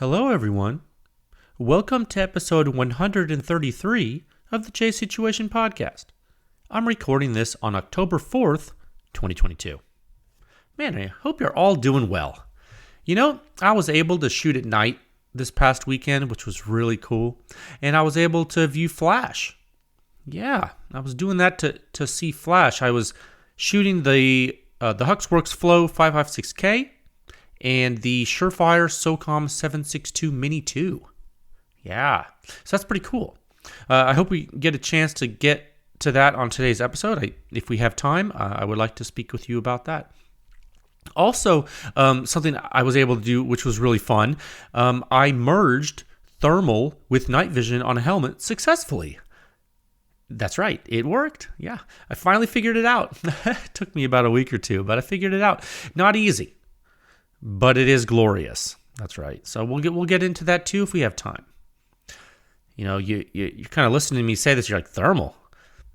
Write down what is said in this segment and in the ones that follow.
Hello, everyone. Welcome to episode 133 of the J Situation Podcast. I'm recording this on October 4th, 2022. Man, I hope you're all doing well. You know, I was able to shoot at night this past weekend, which was really cool, and I was able to view Flash. Yeah, I was doing that to see Flash. I was shooting the HUXWRX FLOW556K and the Surefire SOCOM762-MIN2. Yeah, so that's pretty cool. I hope we get a chance to get to that on today's episode. If we have time, I would like to speak with you about that. Also, something I was able to do, which was really fun, I merged thermal with night vision on a helmet successfully. That's right, it worked. Yeah, I finally figured it out. It took me about a week or two, but I figured it out. Not easy, but it is glorious. That's right. So we'll get into that too if we have time. You know, you're kind of listening to me say this. You're like, thermal,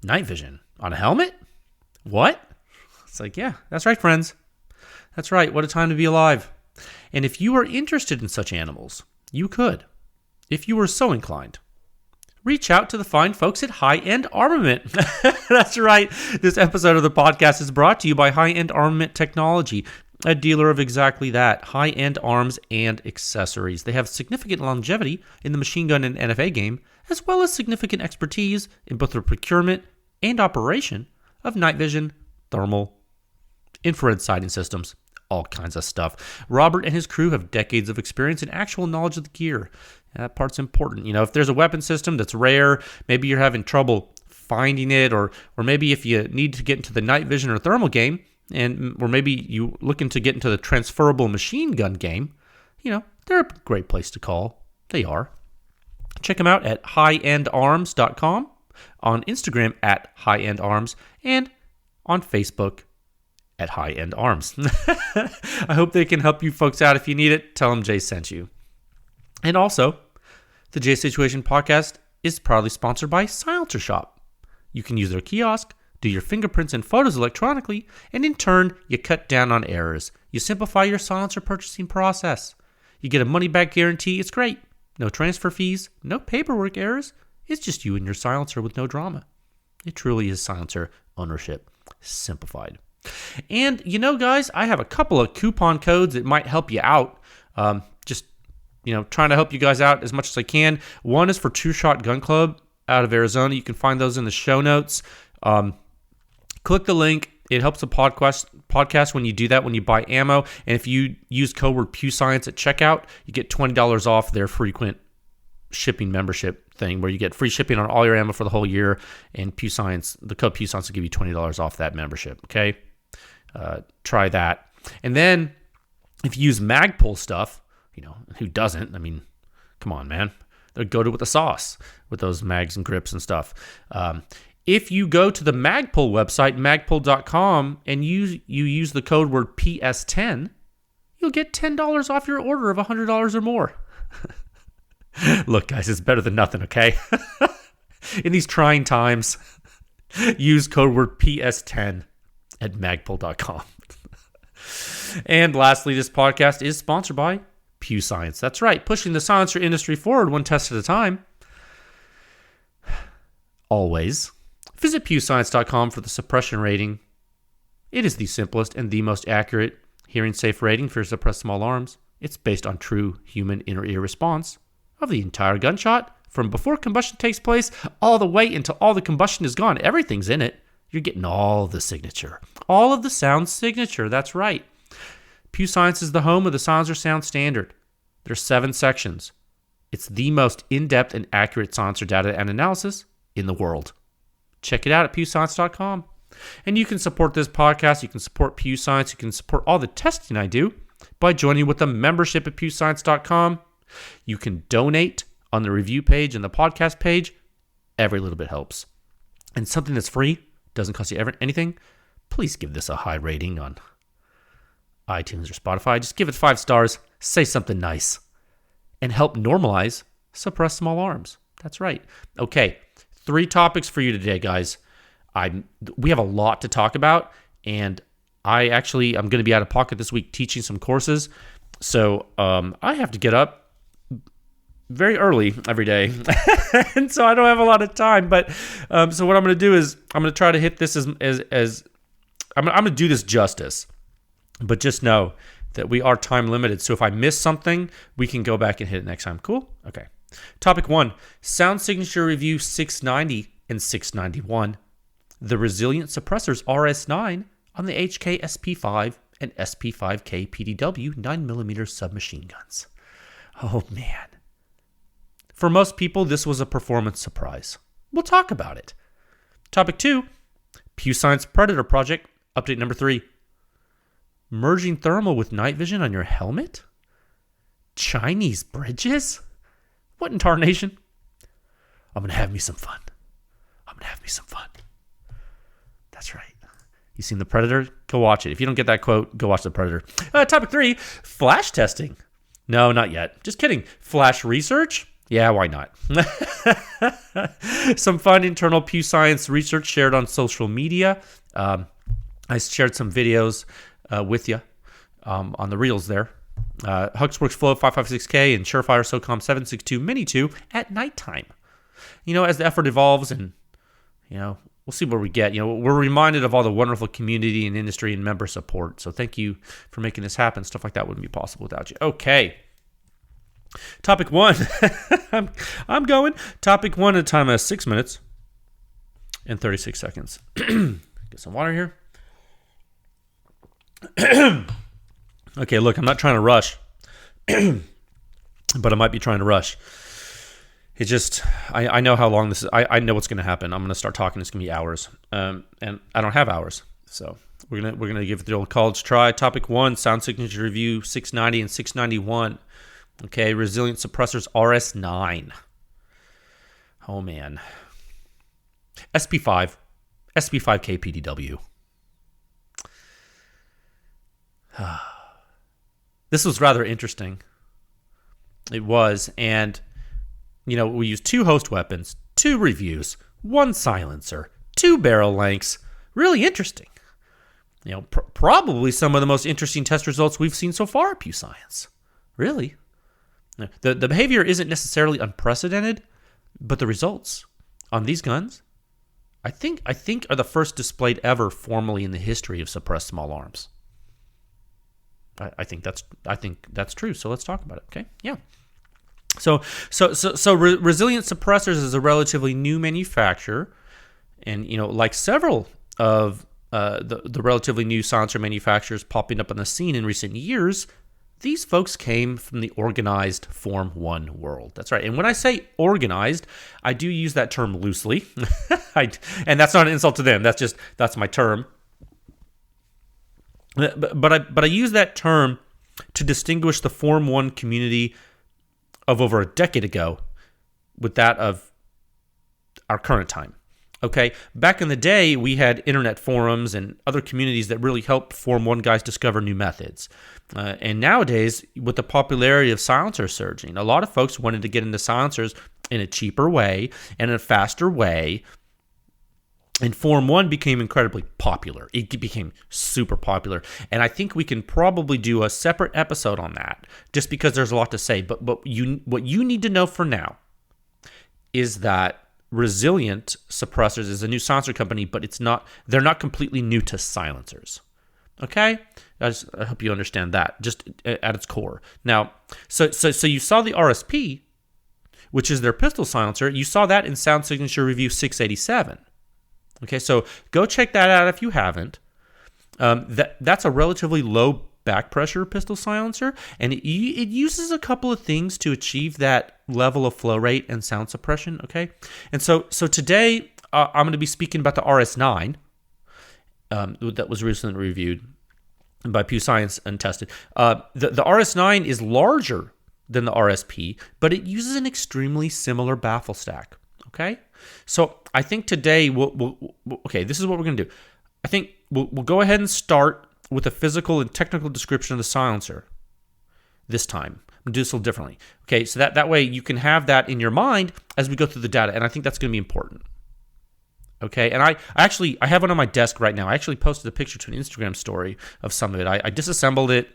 night vision on a helmet? What? It's like, yeah, that's right, friends. That's right. What a time to be alive. And if you are interested in such animals, you could, if you were so inclined, reach out to the fine folks at High End Armament. That's right. This episode of the podcast is brought to you by High End Armament Technology, a dealer of exactly that, high-end arms and accessories. They have significant longevity in the machine gun and NFA game, as well as significant expertise in both the procurement and operation of night vision, thermal, infrared sighting systems, all kinds of stuff. Robert and his crew have decades of experience and actual knowledge of the gear. That part's important. You know, if there's a weapon system that's rare, maybe you're having trouble finding it, or maybe if you need to get into the night vision or thermal game, or maybe you looking to get into the transferable machine gun game, you know, they're a great place to call. They are. Check them out at highendarms.com, on Instagram at highendarms, and on Facebook at highendarms. I hope they can help you folks out. If you need it, tell them Jay sent you. And also, the J Situation Podcast is proudly sponsored by Silencer Shop. You can use their kiosk, do your fingerprints and photos electronically, and in turn, you cut down on errors. You simplify your silencer purchasing process. You get a money-back guarantee. It's great. No transfer fees, no paperwork errors. It's just you and your silencer with no drama. It truly is silencer ownership simplified. And you know, guys, I have a couple of coupon codes that might help you out. Trying to help you guys out as much as I can. One is for True Shot Gun Club out of Arizona. You can find those in the show notes. Click the link. It helps the podcast when you do that, when you buy ammo. And if you use code word PEW Science at checkout, you get $20 off their frequent shipping membership thing, where you get free shipping on all your ammo for the whole year. And PEW Science, the code PEW Science will give you $20 off that membership. Okay, try that. And then if you use Magpul stuff, you know, who doesn't? I mean, come on, man. They'll go to with the sauce with those mags and grips and stuff. If you go to the Magpul website, magpul.com, and you use the code word PS10, you'll get $10 off your order of $100 or more. Look, guys, it's better than nothing, okay? In these trying times, use code word PS10 at magpul.com. And lastly, this podcast is sponsored by PEW Science. That's right, pushing the silencer industry forward one test at a time. Always. Visit PEWScience.com for the suppression rating. It is the simplest and the most accurate hearing-safe rating for suppressed small arms. It's based on true human inner ear response of the entire gunshot, from before combustion takes place all the way until all the combustion is gone. Everything's in it. You're getting all the signature. All of the sound signature. That's right. PEW Science is the home of the silencer sound standard. There's 7 sections. It's the most in-depth and accurate silencer data and analysis in the world. Check it out at PEWScience.com. And you can support this podcast. You can support PEW Science. You can support all the testing I do by joining with a membership at PEWScience.com. You can donate on the review page and the podcast page. Every little bit helps. And something that's free, doesn't cost you anything, please give this a high rating on iTunes or Spotify. Just give it 5 stars. Say something nice. And help normalize suppressed small arms. That's right. Okay. 3 topics for you today, guys. We have a lot to talk about, and I'm going to be out of pocket this week teaching some courses. So I have to get up very early every day, and so I don't have a lot of time. But so what I'm going to do is I'm going to try to hit this as I'm going to do this justice. But just know that we are time limited. So if I miss something, we can go back and hit it next time. Cool? Okay. Topic 1, Sound Signature Review 690 and 691. The Resilient Suppressors RS9 on the HK SP5 and SP5K-PDW 9mm submachine guns. Oh, man. For most people, this was a performance surprise. We'll talk about it. Topic 2, PEW Science Predator Project, update number 3. Merging thermal with night vision on your helmet? Chinese bridges? What in tarnation? I'm going to have me some fun. That's right. You seen The Predator? Go watch it. If you don't get that quote, go watch The Predator. Topic 3, flash testing. No, not yet. Just kidding. Flash research? Yeah, why not? Some fun internal PEW Science research shared on social media. I shared some videos with you on the reels there. HUXWRX FLOW556K and Surefire SOCOM762-MIN2 at nighttime. As the effort evolves and, we'll see where we get. We're reminded of all the wonderful community and industry and member support. So thank you for making this happen. Stuff like that wouldn't be possible without you. Okay. Topic 1. I'm going. Topic 1 at a time of 6 minutes and 36 seconds. Get some water here. Okay, look, I'm not trying to rush, but I might be trying to rush. It just, I know how long this is. I know what's going to happen. I'm going to start talking. It's going to be hours, and I don't have hours, so we're gonna give it the old college try. Topic 1, Sound Signature Review 690 and 691. Okay, Resilient Suppressors RS9. Oh man, SP5K-PDW. This was rather interesting. It was, and we used 2 host weapons, 2 reviews, 1 silencer, 2 barrel lengths. Really interesting. Probably some of the most interesting test results we've seen so far at PEW Science. Really. The behavior isn't necessarily unprecedented, but the results on these guns, I think are the first displayed ever formally in the history of suppressed small arms. I think that's true. So let's talk about it. Okay. Yeah. So Resilient Suppressors is a relatively new manufacturer, and like several of the relatively new silencer manufacturers popping up on the scene in recent years, these folks came from the organized Form 1 world. That's right. And when I say organized, I do use that term loosely, and that's not an insult to them. That's my term. But I use that term to distinguish the Form 1 community of over a decade ago with that of our current time. Okay, back in the day, we had internet forums and other communities that really helped Form 1 guys discover new methods. And nowadays, with the popularity of silencers surging, a lot of folks wanted to get into silencers in a cheaper way and in a faster way. And Form 1 became incredibly popular. It became super popular. And I think we can probably do a separate episode on that, just because there's a lot to say. But what you need to know for now is that Resilient Suppressors is a new silencer company, but they're not completely new to silencers. Okay? I hope you understand that, just at its core. Now, so you saw the RSP, which is their pistol silencer. You saw that in Sound Signature Review 687. Okay, so go check that out if you haven't. That's a relatively low back pressure pistol silencer, and it uses a couple of things to achieve that level of flow rate and sound suppression. Okay, and so today I'm going to be speaking about the RS9 that was recently reviewed by PEW Science and tested. The RS9 is larger than the RSP, but it uses an extremely similar baffle stack. Okay, so I think today this is what we're going to do. I think we'll go ahead and start with a physical and technical description of the silencer this time. I'm going to do this a little differently. Okay, so that way you can have that in your mind as we go through the data, and I think that's going to be important. Okay, and I have one on my desk right now. I actually posted a picture to an Instagram story of some of it. I disassembled it,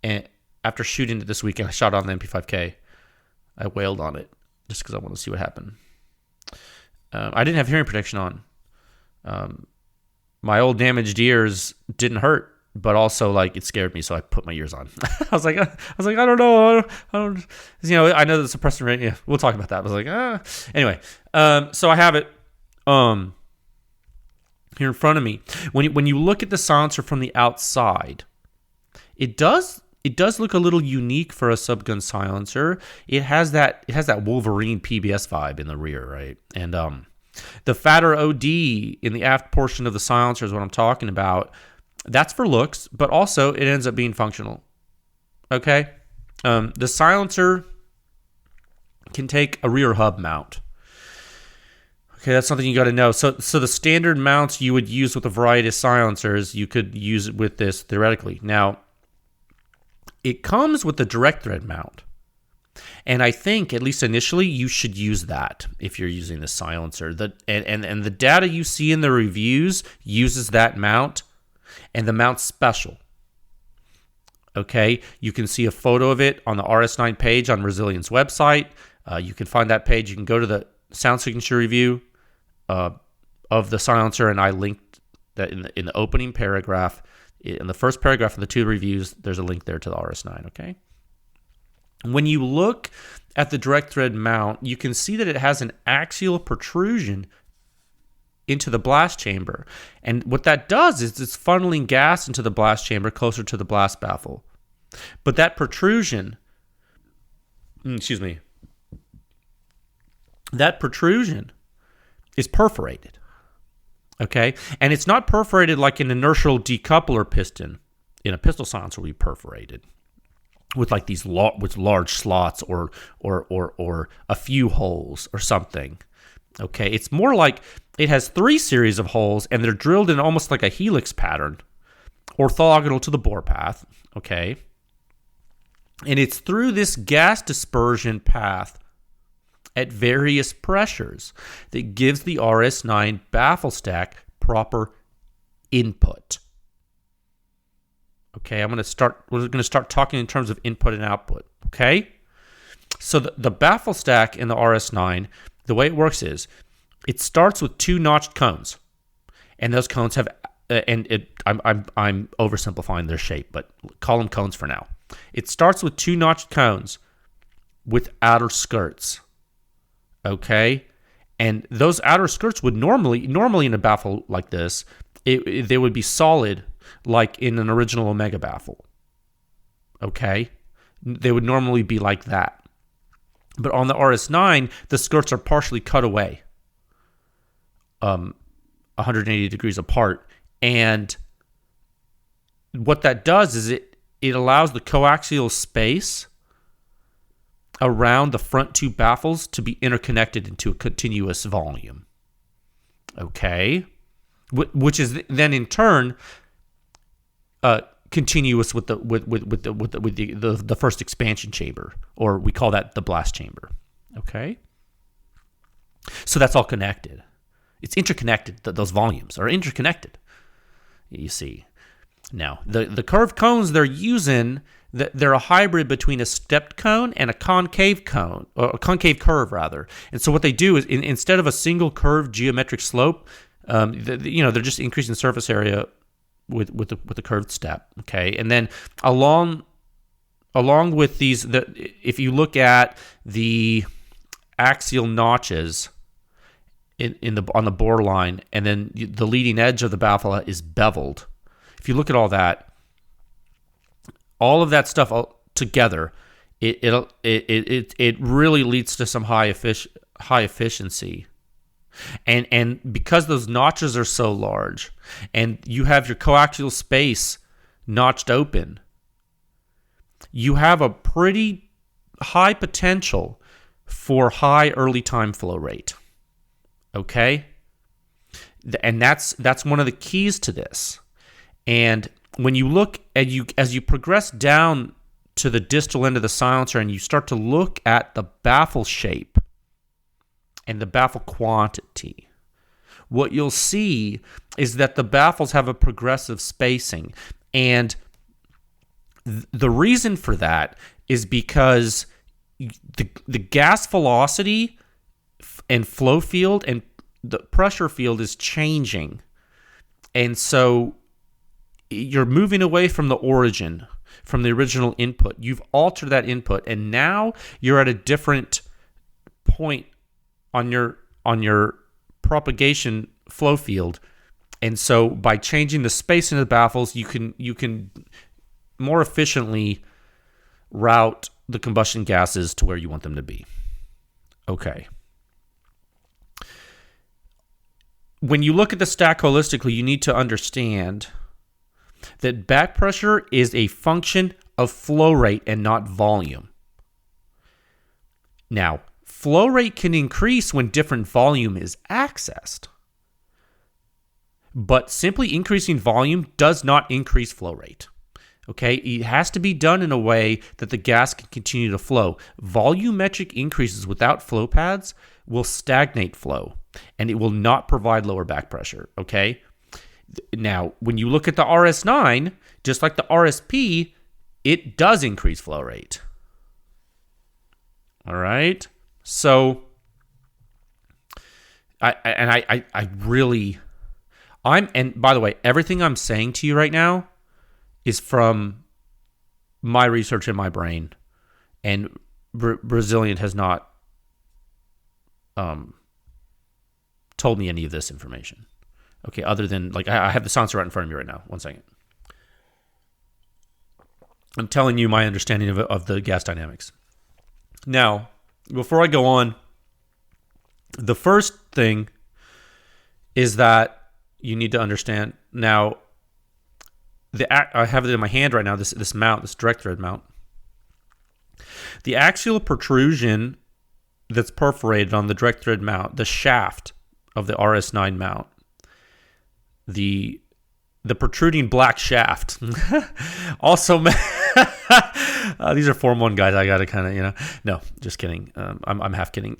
and after shooting it this weekend, I shot it on the MP5K. I wailed on it just because I want to see what happened. I didn't have hearing protection on. My old damaged ears didn't hurt, but also like it scared me, so I put my ears on. I was like, I don't know, I don't. I know the suppressor rate. Yeah, we'll talk about that. I was like, Anyway, so I have it here in front of me. When you look at the silencer from the outside, it does look a little unique for a subgun silencer. It has that Wolverine PBS vibe in the rear, right? And the fatter OD in the aft portion of the silencer is what I'm talking about. That's for looks, but also it ends up being functional. Okay? The silencer can take a rear hub mount. Okay, that's something you got to know. So the standard mounts you would use with a variety of silencers, you could use it with this theoretically. Now, it comes with the direct thread mount. And I think, at least initially, you should use that if you're using the silencer. And the data you see in the reviews uses that mount, and the mount's special. Okay, you can see a photo of it on the RS9 page on Resilient's website. You can find that page. You can go to the sound signature review of the silencer, and I linked that in the opening paragraph. In the first paragraph of the 2 reviews, there's a link there to the RS9, okay? When you look at the direct thread mount, you can see that it has an axial protrusion into the blast chamber. And what that does is it's funneling gas into the blast chamber closer to the blast baffle. But that protrusion, that protrusion is perforated. Okay? And it's not perforated like an inertial decoupler piston in a pistol silencer will be perforated with like these with large slots or a few holes or something. Okay? It's more like it has 3 series of holes and they're drilled in almost like a helix pattern, orthogonal to the bore path. Okay? And it's through this gas dispersion path at various pressures that gives the RS9 baffle stack proper input. Okay, we're going to start talking in terms of input and output. Okay? So the baffle stack in the RS9, the way it works is it starts with 2 notched cones. And those cones have I'm oversimplifying their shape, but call them cones for now. It starts with 2 notched cones with outer skirts. Okay, and those outer skirts would normally in a baffle like this, they would be solid like in an original Omega baffle. Okay, they would normally be like that. But on the RS9, the skirts are partially cut away, 180 degrees apart, and what that does is it allows the coaxial space around the front 2 baffles to be interconnected into a continuous volume. Okay, which is then in turn continuous with the first expansion chamber, or we call that the blast chamber. Okay, so that's all connected. It's interconnected. Those volumes are interconnected. You see, now the curved cones they're using. They're a hybrid between a stepped cone and a concave cone, or a concave curve rather. And so what they do is instead of a single curved geometric slope, they're just increasing the surface area with the curved step. Okay, and then along with these, if you look at the axial notches on the bore line, and then the leading edge of the baffle is beveled. If you look at all that. All of that stuff together, it really leads to some high efficiency, and because those notches are so large, and you have your coaxial space notched open, you have a pretty high potential for high early time flow rate. Okay, and that's one of the keys to this, and when you look at as you progress down to the distal end of the silencer and you start to look at the baffle shape and the baffle quantity, what you'll see is that the baffles have a progressive spacing. And the reason for that is because the gas velocity and flow field and the pressure field is changing. And so you're moving away from the origin, from the original input. You've altered that input, and now you're at a different point on your propagation flow field. And so by changing the spacing of the baffles, you can more efficiently route the combustion gases to where you want them to be. Okay. When you look at the stack holistically, you need to understand that back pressure is a function of flow rate and not volume. Now, flow rate can increase when different volume is accessed, but simply increasing volume does not increase flow rate. Okay, it has to be done in a way that the gas can continue to flow. Volumetric increases without flow pads will stagnate flow, and it will not provide lower back pressure. Okay, now when you look at the RS9, just like the RSP, it does increase flow rate. All right, so and by the way, everything I'm saying to you right now is from my research in my brain, and Resilient has not told me any of this information. Okay, other than, like, I have the sensor right in front of me right now. 1 second. I'm telling you my understanding of the gas dynamics. Now, before I go on, the first thing is that you need to understand. Now, I have it in my hand right now, this mount, this direct thread mount. The axial protrusion that's perforated on the direct thread mount, the shaft of the RS9 mount, the protruding black shaft. Also, these are Form 1 guys. I got to kind of, no, just kidding. I'm half kidding.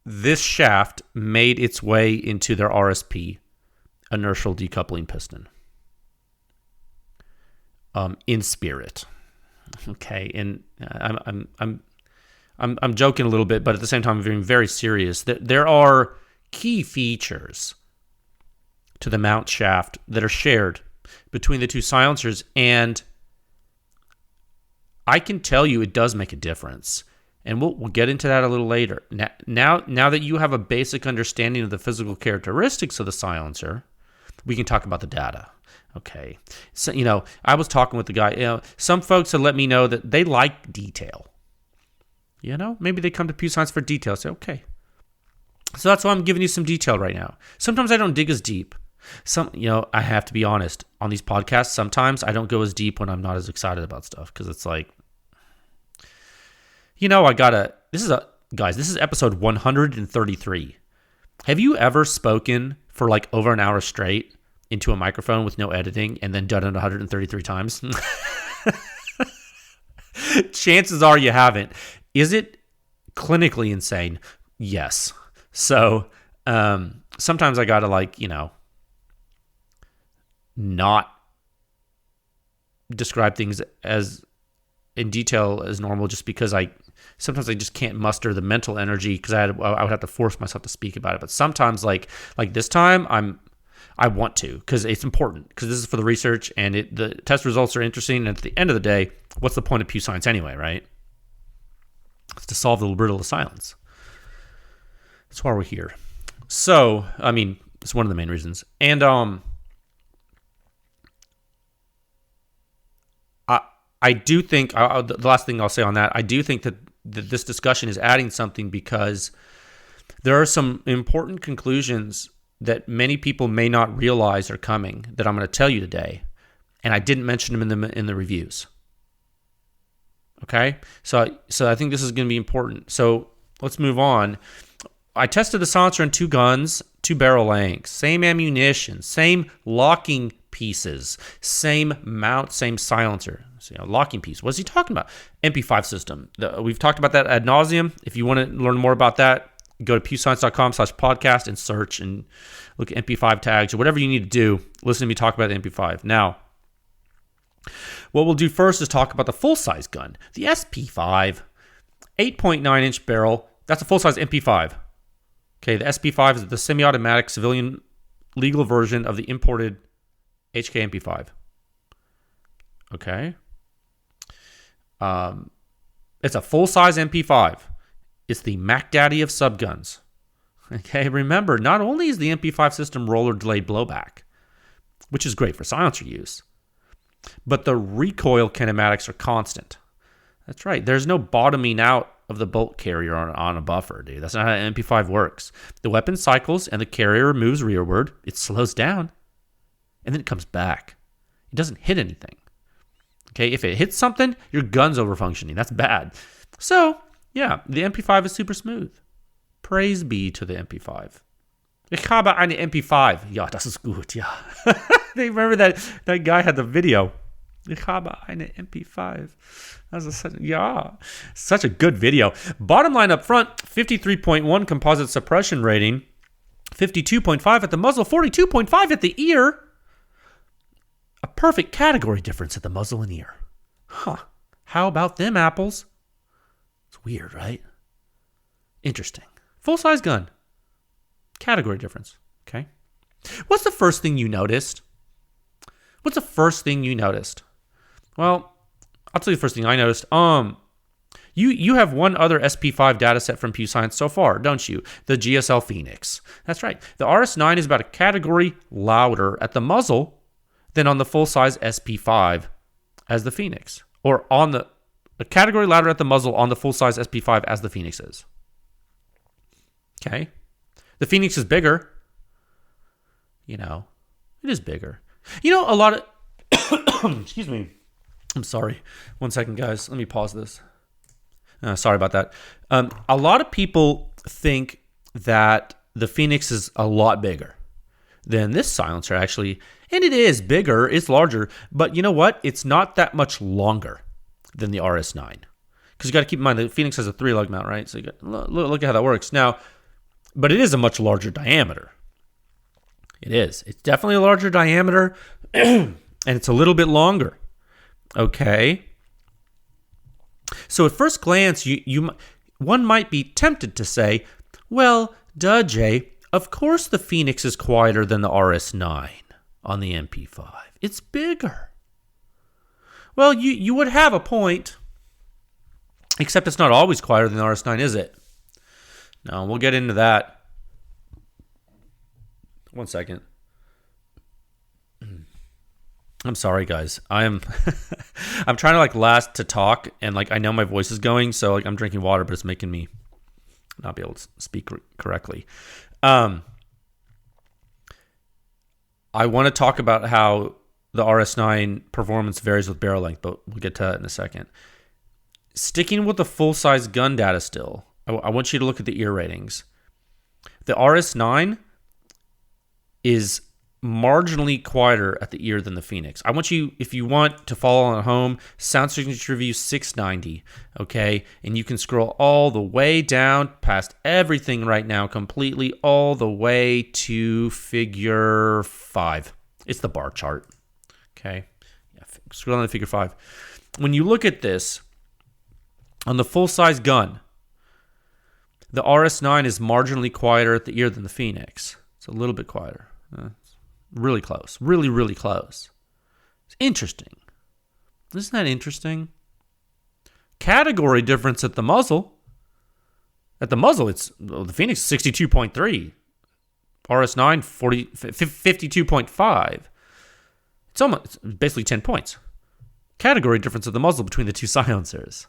This shaft made its way into their RSP, inertial decoupling piston. In spirit, okay, and I'm joking a little bit, but at the same time I'm being very serious. There are key features to the mount shaft that are shared between the two silencers, and I can tell you it does make a difference, and we'll get into that a little later. Now that you have a basic understanding of the physical characteristics of the silencer, we can talk about the data. Okay, so, I was talking with the guy. Some folks have let me know that they like detail. Maybe they come to PEW Science for detail. Say, okay. So that's why I'm giving you some detail right now. Sometimes I don't dig as deep. I have to be honest. On these podcasts, sometimes I don't go as deep when I'm not as excited about stuff, because it's like, this is episode 133. Have you ever spoken for like over an hour straight into a microphone with no editing and then done it 133 times? Chances are you haven't. Is it clinically insane? Yes. So sometimes I gotta not describe things as in detail as normal, just because sometimes I just can't muster the mental energy, because I would have to force myself to speak about it. But sometimes like this time I want to, because it's important, because this is for the research, and the test results are interesting. And at the end of the day, what's the point of PEW Science anyway, right? It's to solve the riddle of silence. That's why we're here. So, it's one of the main reasons. And I do think, the last thing I'll say on that, I do think that this discussion is adding something, because there are some important conclusions that many people may not realize are coming, that I'm going to tell you today, and I didn't mention them in the reviews. Okay, so I think this is going to be important. So let's move on. I tested the silencer in 2 guns, 2 barrel lengths, same ammunition, same locking pieces, same mount, same silencer. So, locking piece. What's he talking about? MP5 system. We've talked about that ad nauseum. If you want to learn more about that, go to pewscience.com/podcast and search and look at MP5 tags or whatever you need to do. Listen to me talk about the MP5. Now, what we'll do first is talk about the full-size gun, the SP5. 8.9-inch barrel. That's a full-size MP5. Okay, the SP5 is the semi-automatic civilian legal version of the imported HK MP5. Okay. It's a full-size MP5. It's the Mac Daddy of subguns. Okay, remember, not only is the MP5 system roller delayed blowback, which is great for silencer use, but the recoil kinematics are constant. That's right. There's no bottoming out of the bolt carrier on a buffer, dude. That's not how an MP5 works. The weapon cycles and the carrier moves rearward. It slows down, and then it comes back. It doesn't hit anything. Okay, if it hits something, your gun's overfunctioning. That's bad. So, yeah, the MP5 is super smooth. Praise be to the MP5. Ich habe eine MP5. Ja, das ist gut, ja. They remember that guy had the video. Ich habe eine MP5. Such a good video. Bottom line up front, 53.1 composite suppression rating, 52.5 at the muzzle, 42.5 at the ear. A perfect category difference at the muzzle and ear. Huh. How about them apples? It's weird, right? Interesting. Full-size gun. Category difference. Okay. What's the first thing you noticed? Well, I'll tell you the first thing I noticed. You have one other SP5 dataset from PEW Science so far, don't you? The GSL Phoenix. That's right. The RS9 is about a category louder at the muzzle than on the full-size SP5 as the Phoenix. Or on a category louder at the muzzle on the full-size SP5 as the Phoenix is. Okay. The Phoenix is bigger. It is bigger. A lot of... Excuse me. I'm sorry. 1 second, guys. Let me pause this. Sorry about that. A lot of people think that the Phoenix is a lot bigger than this silencer, actually. And it is bigger. It's larger. But you know what? It's not that much longer than the RS9. Because you got to keep in mind, the Phoenix has a 3-lug mount, right? So you got, look at how that works. Now, but it is a much larger diameter. It is. It's definitely a larger diameter. And it's a little bit longer. Okay. So at first glance, one might be tempted to say, well, duh, Jay, of course the Phoenix is quieter than the RS9 on the MP5. It's bigger. Well, you would have a point, except it's not always quieter than the RS9, is it? No, we'll get into that. 1 second. I'm sorry, guys. I'm trying to last to talk, and I know my voice is going, so I'm drinking water, but it's making me not be able to speak correctly. I want to talk about how the RS9 performance varies with barrel length, but we'll get to that in a second. Sticking with the full-size gun data still, I want you to look at the ear ratings. The RS9 is marginally quieter at the ear than the Phoenix. I want you, if you want to follow on at home, Sound Signature Review 690, okay? And you can scroll all the way down past everything right now, completely all the way to figure 5. It's the bar chart, okay? Yeah, scroll down to figure 5. When you look at this, on the full-size gun, the RS9 is marginally quieter at the ear than the Phoenix. It's a little bit quieter. Really close. Really, really close. It's interesting. Isn't that interesting? Category difference at the muzzle. At the muzzle, the Phoenix 62.3. RS9 52.5. It's basically 10 points. Category difference at the muzzle between the two silencers.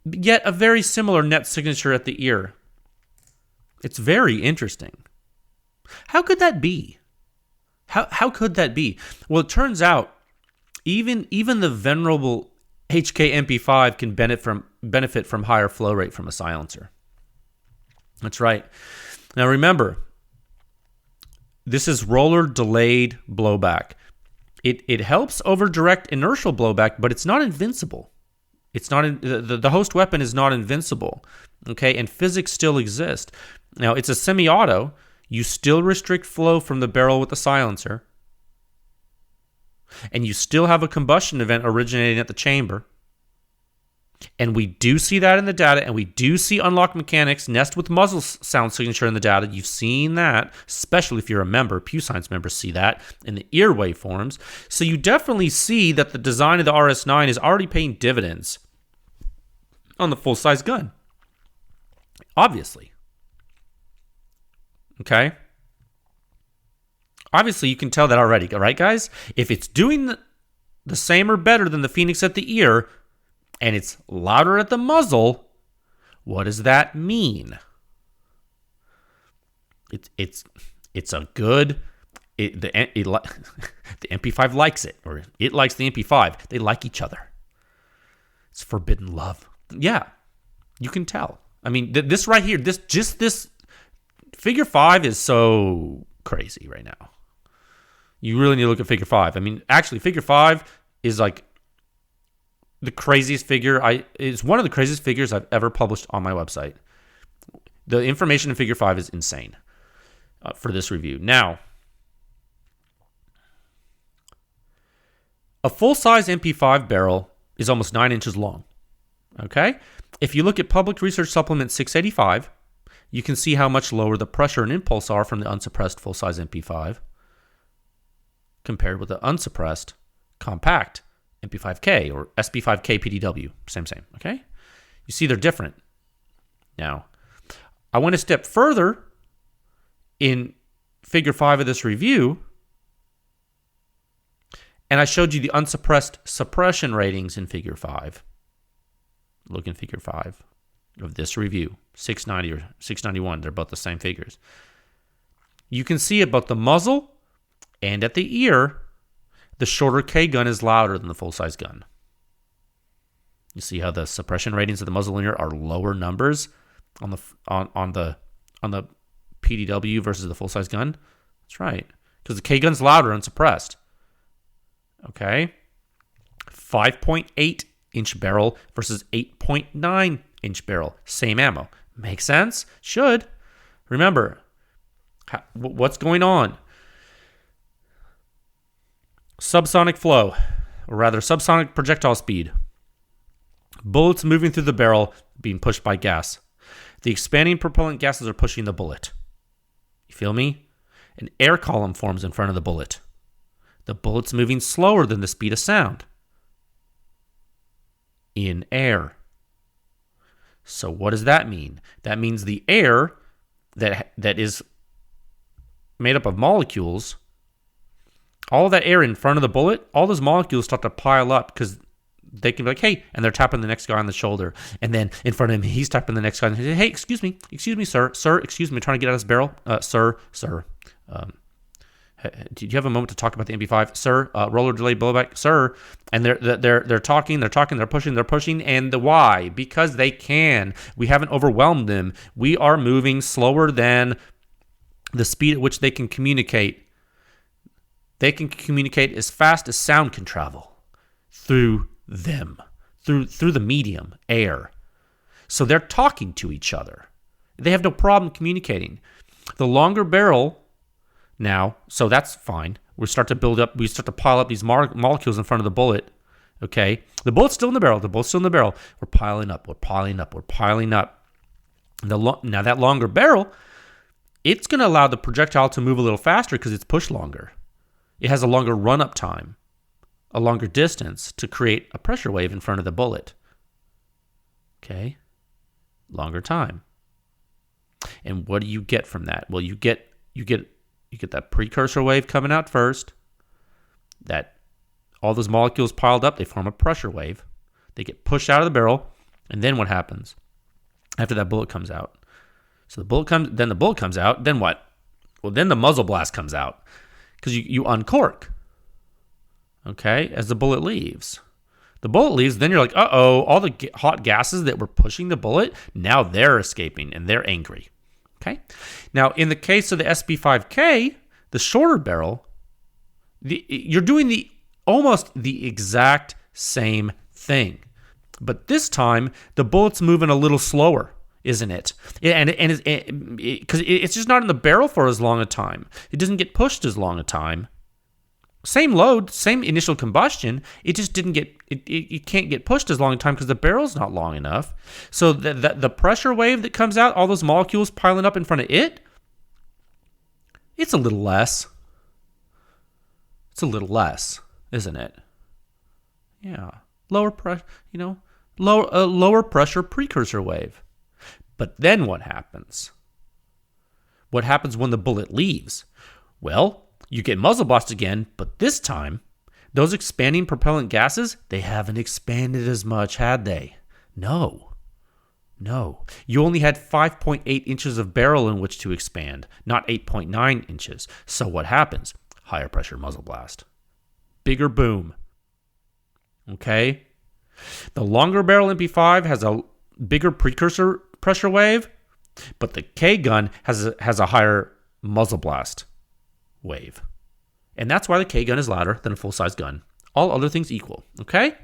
Yet a very similar net signature at the ear. It's very interesting. How could that be? How could that be? Well, it turns out even the venerable HK MP5 can benefit from higher flow rate from a silencer. That's right. Now remember, this is roller delayed blowback. It helps over direct inertial blowback, but it's not invincible. It's not the host weapon is not invincible. Okay, and physics still exist. Now it's a semi-auto. You still restrict flow from the barrel with the silencer. And you still have a combustion event originating at the chamber. And we do see that in the data, and we do see unlock mechanics nest with muzzle sound signature in the data. You've seen that, especially if you're a member. PEW Science members see that in the ear waveforms. So you definitely see that the design of the RS9 is already paying dividends on the full-size gun. Obviously. Okay? Obviously, you can tell that already, right, guys? If it's doing the same or better than the Phoenix at the ear, and it's louder at the muzzle, what does that mean? It's a good... the MP5 likes it, or it likes the MP5. They like each other. It's forbidden love. Yeah, you can tell. I mean, this right here, this figure 5 is so crazy right now. You really need to look at figure 5. I mean, actually, figure 5 is like the craziest figure. It's one of the craziest figures I've ever published on my website. The information in figure 5 is insane for this review. Now, a full-size MP5 barrel is almost 9 inches long. Okay? If you look at Public Research Supplement 685, you can see how much lower the pressure and impulse are from the unsuppressed full-size MP5 compared with the unsuppressed compact MP5K or SP5K-PDW. Same. Okay? You see they're different. Now, I went a step further in figure 5 of this review, and I showed you the unsuppressed suppression ratings in figure 5. Look in figure 5 of this review, 690 or 691. They're both the same figures. You can see at both the muzzle and at the ear, the shorter K gun is louder than the full-size gun. You see how the suppression ratings of the muzzle and ear are lower numbers on the PDW versus the full-size gun? That's right, because the K gun's louder unsuppressed. Okay, 5.8 inch barrel versus 8.9 inch barrel. Same ammo. Makes sense? Should. Remember, what's going on? Subsonic flow, or rather subsonic projectile speed. Bullets moving through the barrel being pushed by gas. The expanding propellant gases are pushing the bullet. You feel me? An air column forms in front of the bullet. The bullet's moving slower than the speed of sound. In air. So what does that mean? That means the air that is made up of molecules, all that air in front of the bullet, all those molecules start to pile up because they can be like, hey, and they're tapping the next guy on the shoulder. And then in front of him, he's tapping the next guy and he says, hey, excuse me, sir, excuse me, trying to get out of this barrel. Sir. Do you have a moment to talk about the MP5, sir? Roller delay blowback, sir. And they're talking, they're pushing, and the why? Because they can. We haven't overwhelmed them. We are moving slower than the speed at which they can communicate. They can communicate as fast as sound can travel through them, through the medium, air. So they're talking to each other. They have no problem communicating. The longer barrel now, so that's fine. We start to pile up these molecules in front of the bullet. Okay, the bullet's still in the barrel. We're piling up. Now that longer barrel, it's going to allow the projectile to move a little faster because it's pushed longer. It has a longer run-up time, a longer distance to create a pressure wave in front of the bullet. Okay, longer time. And what do you get from that? Well, you get that precursor wave coming out first. That all those molecules piled up, they form a pressure wave. They get pushed out of the barrel, and then what happens after that bullet comes out? So the bullet comes out. Then what? Well, then the muzzle blast comes out because you uncork. Okay, as the bullet leaves. The bullet leaves, then you're like, uh-oh, all the hot gases that were pushing the bullet, now they're escaping and they're angry. Okay. Now, in the case of the SP5K, the shorter barrel, you're doing almost the exact same thing. But this time, the bullet's moving a little slower, isn't it? Because it's just not in the barrel for as long a time. It doesn't get pushed as long a time. same load, same initial combustion. It just didn't get it can't get pushed as long a time because the barrel's not long enough. So the pressure wave that comes out, all those molecules piling up in front of it, it's a little less. It's a little less, isn't it? Yeah, lower pressure, lower pressure precursor wave. But then what happens? What happens when the bullet leaves? Well, you get muzzle blast again, but this time, those expanding propellant gases, they haven't expanded as much, had they? No. You only had 5.8 inches of barrel in which to expand, not 8.9 inches. So what happens? Higher pressure muzzle blast. Bigger boom. Okay? The longer barrel MP5 has a bigger precursor pressure wave, but the K gun has a higher muzzle blast wave. And that's why the K gun is louder than a full-size gun. All other things equal, okay?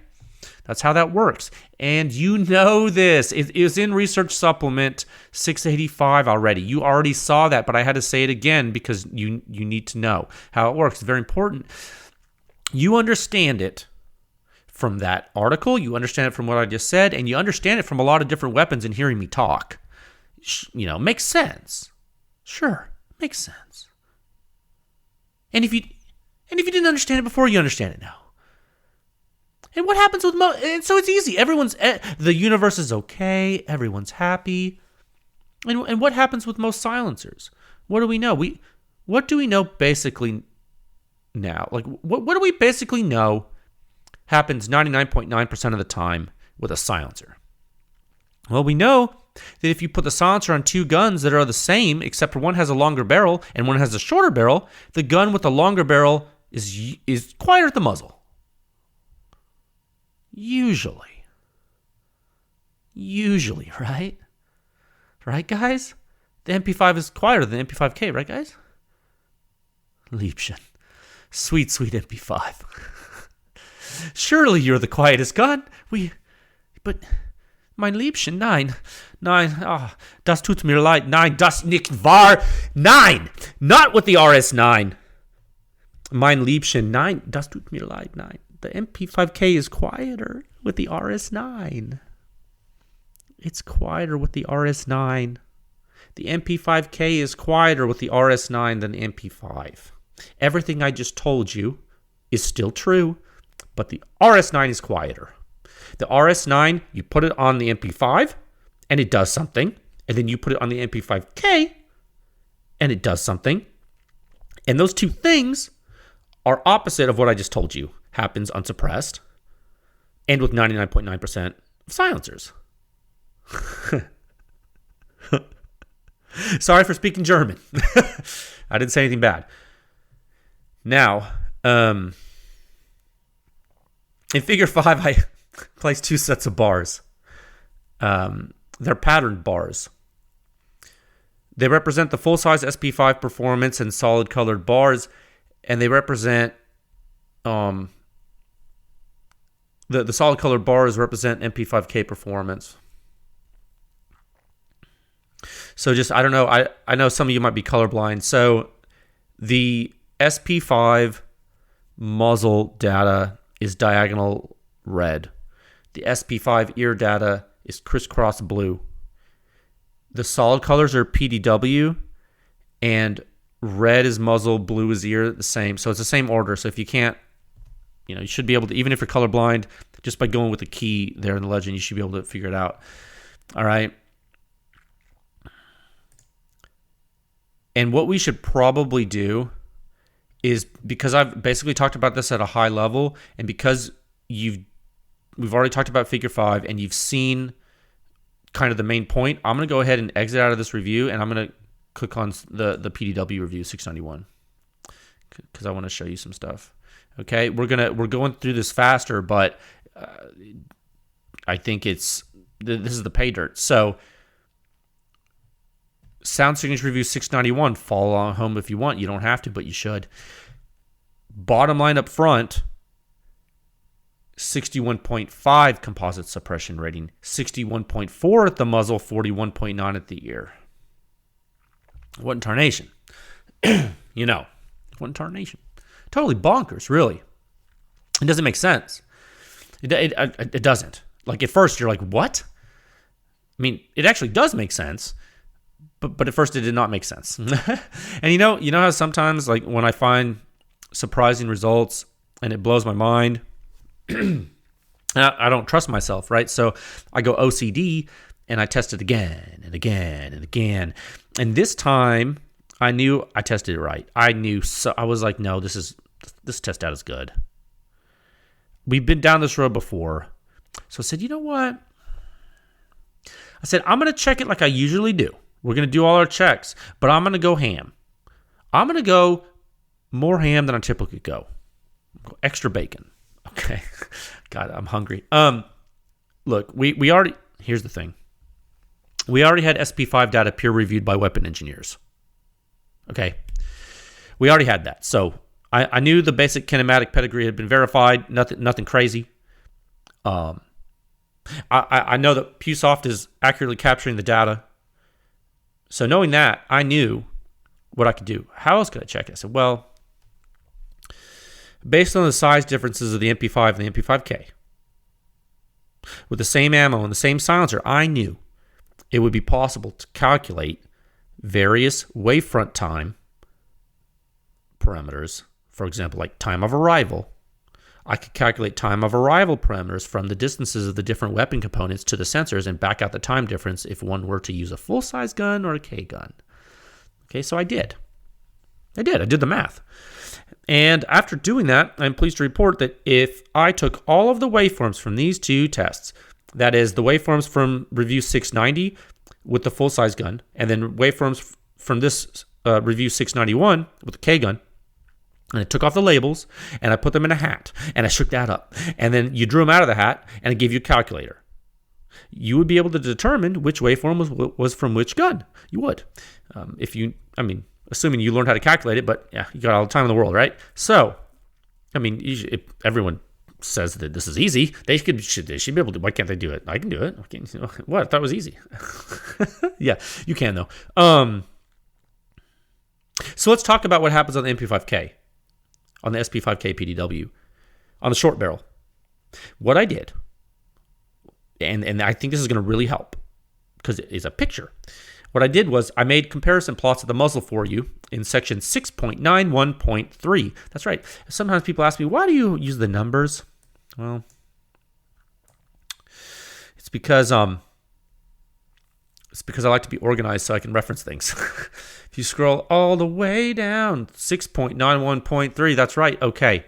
That's how that works. And you know this. It is in Research Supplement 685 already. You already saw that, but I had to say it again because you need to know how it works. It's very important. You understand it from that article. You understand it from what I just said, and you understand it from a lot of different weapons and hearing me talk. Makes sense. Sure, makes sense. And if you didn't understand it before, you understand it now. And what happens with and so it's easy. The universe is okay. Everyone's happy. And what happens with most silencers? What do we know? What do we know basically now? Like what do we basically know happens 99.9% of the time with a silencer? Well, we know that if you put the silencer on two guns that are the same, except for one has a longer barrel and one has a shorter barrel, the gun with the longer barrel is quieter at the muzzle. Usually, right? Right, guys? The MP5 is quieter than the MP5K, right, guys? Liebchen. Sweet MP5. Surely you're the quietest gun. But mein Liebchen, nein, das tut mir leid, nein, das nicht wahr, nein, not with the RS9. Mein Liebchen, nein, das tut mir leid, nein. The MP5K is quieter with the RS9. It's quieter with the RS9. The MP5K is quieter with the RS9 than the MP5. Everything I just told you is still true, but the RS9 is quieter. The RS9, you put it on the MP5, and it does something. And then you put it on the MP5K, and it does something. And those two things are opposite of what I just told you. Happens unsuppressed, and with 99.9% of silencers. Sorry for speaking German. I didn't say anything bad. Now, in Figure 5, I placed two sets of bars. They're patterned bars. They represent the full-size SP5 performance in solid-colored bars, and they represent the solid-colored bars represent MP5K performance. So just, I don't know, I know some of you might be colorblind. So the SP5 muzzle data is diagonal red. The SP5 ear data is crisscross blue. The solid colors are PDW, and red is muzzle, blue is ear, the same. So it's the same order. So if you can't, you should be able to, even if you're colorblind, just by going with the key there in the legend, you should be able to figure it out. All right. And what we should probably do is, because I've basically talked about this at a high level, and because we've already talked about Figure 5 and you've seen kind of the main point, I'm going to go ahead and exit out of this review, and I'm going to click on the PDW review 691 because I want to show you some stuff. Okay, we're going through this faster, but I think this is the pay dirt. So Sound Signature Review 691, follow along home if you want. You don't have to, but you should. Bottom line up front, 61.5 composite suppression rating, 61.4 at the muzzle, 41.9 at the ear. What in tarnation? What in tarnation? Totally bonkers, really. It doesn't make sense. It doesn't. Like at first you're like, what? I mean, it actually does make sense, but at first it did not make sense. And you know how sometimes like when I find surprising results and it blows my mind, I don't trust myself, right? So I go OCD and I test it again and again and again. And this time I knew I tested it right. I knew, so I was like, no, this test out is good. We've been down this road before. So I said, you know what? I said, I'm going to check it like I usually do. We're going to do all our checks, but I'm going to go ham. I'm going to go more ham than I typically go. Extra bacon. Okay. God, I'm hungry. Look, we already, here's the thing. We already had SP5 data peer reviewed by weapon engineers. Okay. We already had that. So I knew the basic kinematic pedigree had been verified. Nothing crazy. I know that PewSoft is accurately capturing the data. So knowing that, I knew what I could do. How else could I check it? I said, well, based on the size differences of the MP5 and the MP5K, with the same ammo and the same silencer, I knew it would be possible to calculate various wavefront time parameters. For example, like time of arrival. I could calculate time of arrival parameters from the distances of the different weapon components to the sensors and back out the time difference if one were to use a full-size gun or a K gun. Okay, so I did. I did the math. And after doing that, I'm pleased to report that if I took all of the waveforms from these two tests, that is the waveforms from review 690 with the full-size gun, and then waveforms from this review 691 with the K gun, and I took off the labels, and I put them in a hat, and I shook that up. And then you drew them out of the hat, and it gave you a calculator. You would be able to determine which waveform was from which gun. You would. Assuming you learned how to calculate it, but yeah, you got all the time in the world, right? So, everyone says that this is easy. They should be able to. Why can't they do it? I can do it. What? I thought it was easy. Yeah, you can though. So let's talk about what happens on the MP5K, on the SP5K-PDW, on the short barrel. What I did, and I think this is going to really help because it is a picture. What I did was I made comparison plots of the muzzle for you in section 6.91.3. That's right. Sometimes people ask me, why do you use the numbers? Well, it's because I like to be organized so I can reference things. If you scroll all the way down, 6.91.3, that's right. Okay.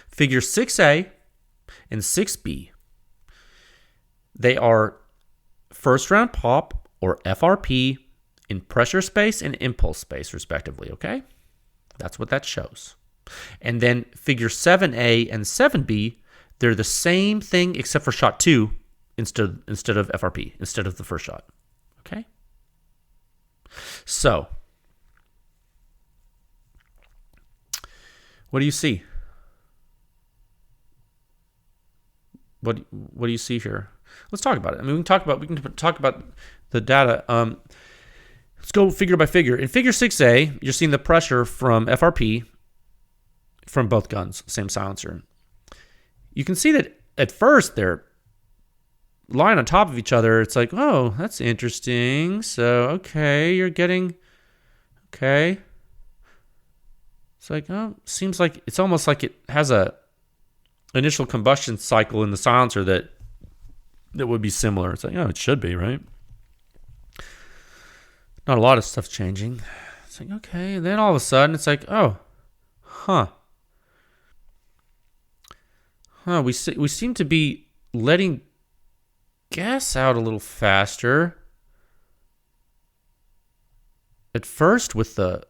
Figure 6A and 6B. They are first round pop or FRP in pressure space and impulse space, respectively, okay? That's what that shows. And then figure 7A and 7B, they're the same thing except for shot 2 instead of FRP, instead of the first shot, okay? So, what do you see? What do you see here? Let's talk about it. I mean, we can talk about the data. Let's go figure by figure. In figure 6A, you're seeing the pressure from FRP from both guns, same silencer. You can see that at first they're lying on top of each other. It's like, oh, that's interesting. So, okay, you're getting, okay. It's like, oh, seems like it's almost like it has a initial combustion cycle in the silencer that would be similar. It's like, oh, it should be, right? Not a lot of stuff changing. It's like, okay. And then all of a sudden, it's like, oh, we seem to be letting gas out a little faster. At first, with the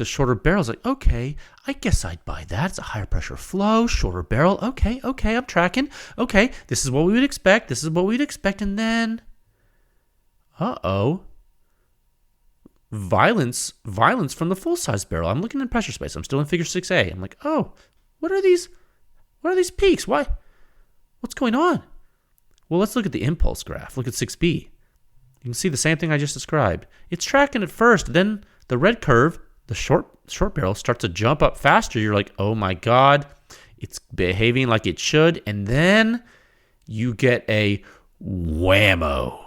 shorter barrels, like, okay, I guess I'd buy that. It's a higher pressure flow, shorter barrel. Okay, I'm tracking. Okay, this is what we would expect. And then, violence from the full-size barrel. I'm looking in pressure space. I'm still in figure 6A. I'm like, oh, what are these peaks? Why? What's going on? Well, let's look at the impulse graph. Look at 6B. You can see the same thing I just described. It's tracking at first, then the red curve, the short barrel, starts to jump up faster. You're like, oh my God, it's behaving like it should. And then you get a whammo.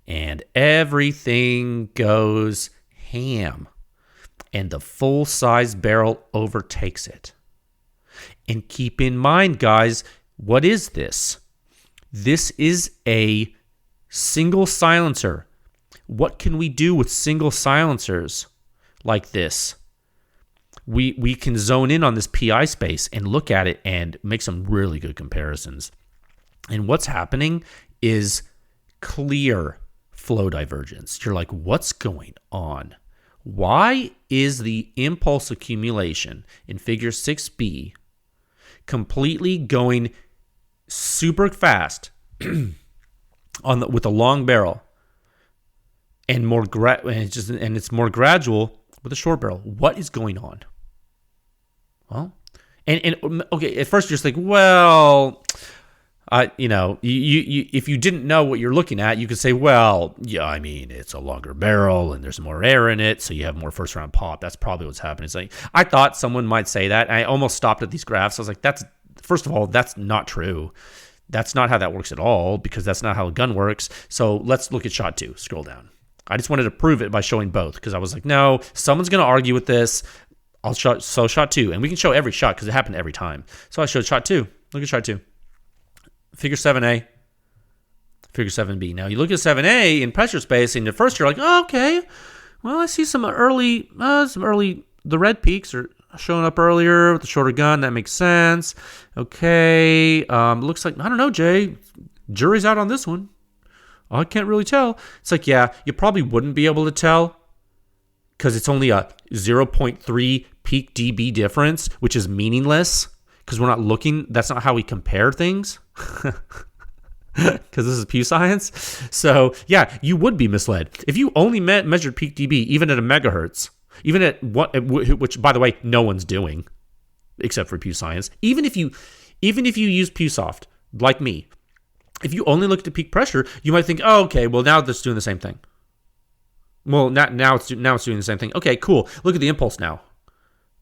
And everything goes ham. And the full-size barrel overtakes it. And keep in mind, guys, what is this? This is a single silencer. What can we do with single silencers like this? We can zone in on this PI space and look at it and make some really good comparisons. And what's happening is clear flow divergence. You're like, what's going on? Why is the impulse accumulation in figure 6b completely going super fast with a long barrel and it's more gradual with a short barrel? What is going on? Well, and okay, at first you're just like, well, if you didn't know what you're looking at, you could say, well, yeah, I mean, it's a longer barrel and there's more air in it, so you have more first round pop. That's probably what's happening. It's like, I thought someone might say that. I almost stopped at these graphs. I was like, first of all, that's not true. That's not how that works at all, because that's not how a gun works. So let's look at shot 2. Scroll down. I just wanted to prove it by showing both, because I was like, no, someone's going to argue with this. So shot 2, and we can show every shot because it happened every time. So I showed shot 2. Look at shot 2. Figure 7A, figure 7B. Now you look at 7A in pressure space, and at first you're like, oh, okay, well, I see some early, the red peaks are showing up earlier with the shorter gun. That makes sense. Okay, looks like, I don't know, Jay, jury's out on this one. I can't really tell. It's like, yeah, you probably wouldn't be able to tell because it's only a 0.3 peak dB difference, which is meaningless because we're not looking. That's not how we compare things. Because this is PEW Science. So yeah, you would be misled if you only measured peak dB, even at a megahertz, even at what, which by the way, no one's doing except for PEW Science. Even if you use PewSoft like me, if you only looked at peak pressure, you might think, oh, okay, well now it's doing the same thing. Well, now it's doing the same thing. Okay, cool. Look at the impulse now.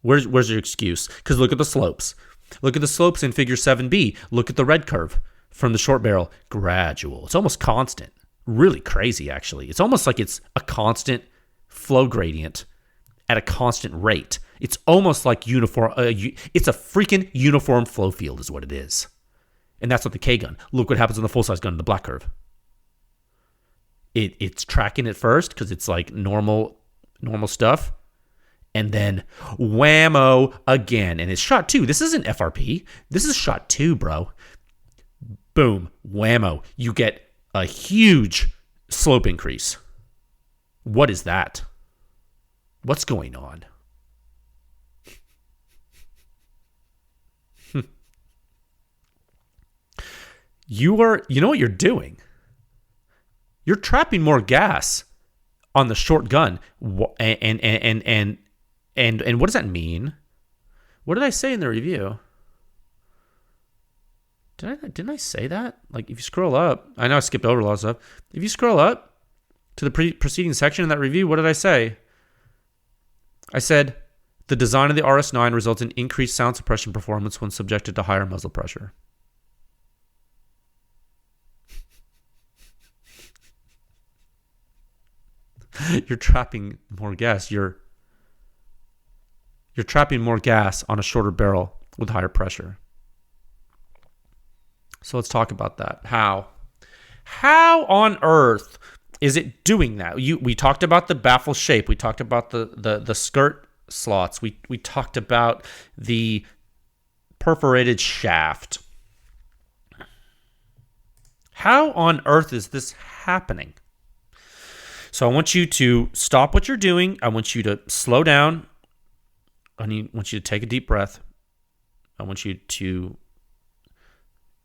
Where's your excuse? Because look at the slopes. Look at the slopes in figure 7B. Look at the red curve from the short barrel. Gradual. It's almost constant. Really crazy, actually. It's almost like it's a constant flow gradient at a constant rate. It's almost like uniform. It's a freaking uniform flow field is what it is. And that's what the K gun. Look what happens on the full-size gun, the black curve. It's tracking at first because it's like normal stuff. And then whammo again. And it's shot 2. This isn't FRP. This is shot 2, bro. Boom. Whammo. You get a huge slope increase. What is that? What's going on? You know what you're doing? You're trapping more gas on the short gun. And what does that mean? What did I say in the review? Didn't I say that? Like, if you scroll up, I know I skipped over a lot of stuff. If you scroll up to the preceding section in that review, what did I say? I said, the design of the RS9 results in increased sound suppression performance when subjected to higher muzzle pressure. You're trapping more gas. You're trapping more gas on a shorter barrel with higher pressure. So let's talk about that. How on earth is it doing that? We talked about the baffle shape. We talked about the skirt slots. We talked about the perforated shaft. How on earth is this happening? So I want you to stop what you're doing. I want you to slow down. I want you to take a deep breath. I want you to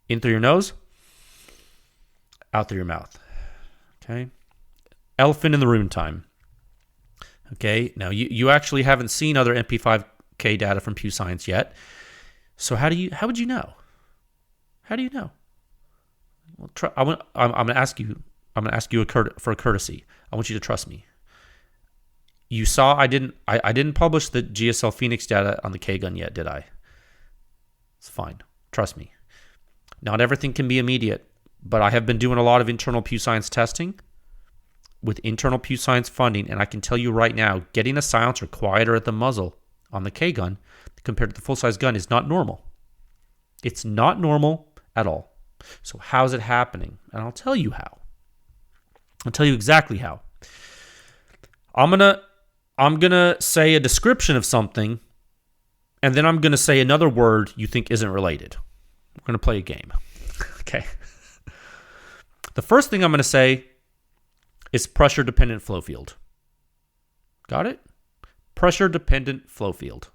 in through your nose, out through your mouth. Okay? Elephant in the room time. Okay? Now, you actually haven't seen other MP5K data from PEW Science yet. So how would you know? How do you know? Well, I'm going to ask you I'm going to ask you for a courtesy. I want you to trust me. You saw I didn't publish the GSL Phoenix data on the K-gun yet, did I? It's fine. Trust me. Not everything can be immediate, but I have been doing a lot of internal PEW Science testing with internal PEW Science funding, and I can tell you right now, getting a silencer quieter at the muzzle on the K-gun compared to the full-size gun is not normal. It's not normal at all. So how's it happening? And I'll tell you how. I'll tell you exactly how. I'm gonna say a description of something, and then I'm gonna say another word you think isn't related. We're gonna play a game. Okay. The first thing I'm gonna say is pressure dependent flow field. Got it? Pressure dependent flow field.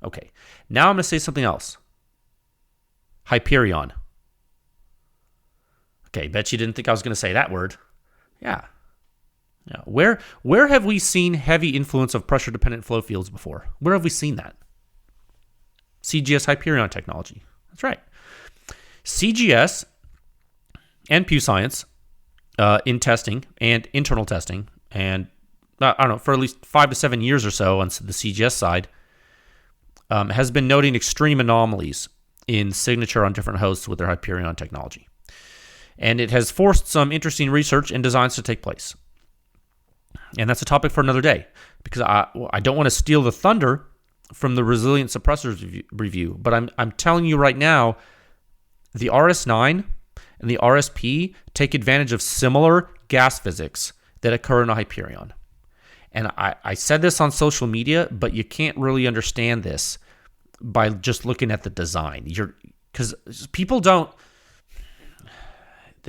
Okay. Now I'm gonna say something else. Hyperion. Okay, bet you didn't think I was gonna say that word. Yeah. Where have we seen heavy influence of pressure-dependent flow fields before? Where have we seen that? CGS Hyperion technology. That's right. CGS and PEW Science in testing and internal testing, and I don't know, for at least 5 to 7 years or so on the CGS side, has been noting extreme anomalies in signature on different hosts with their Hyperion technology. And it has forced some interesting research and designs to take place. And that's a topic for another day, because I don't want to steal the thunder from the Resilient Suppressors review, but I'm telling you right now, the RS9 and the RSP take advantage of similar gas physics that occur in a Hyperion. And I said this on social media, but you can't really understand this by just looking at the design. Because people you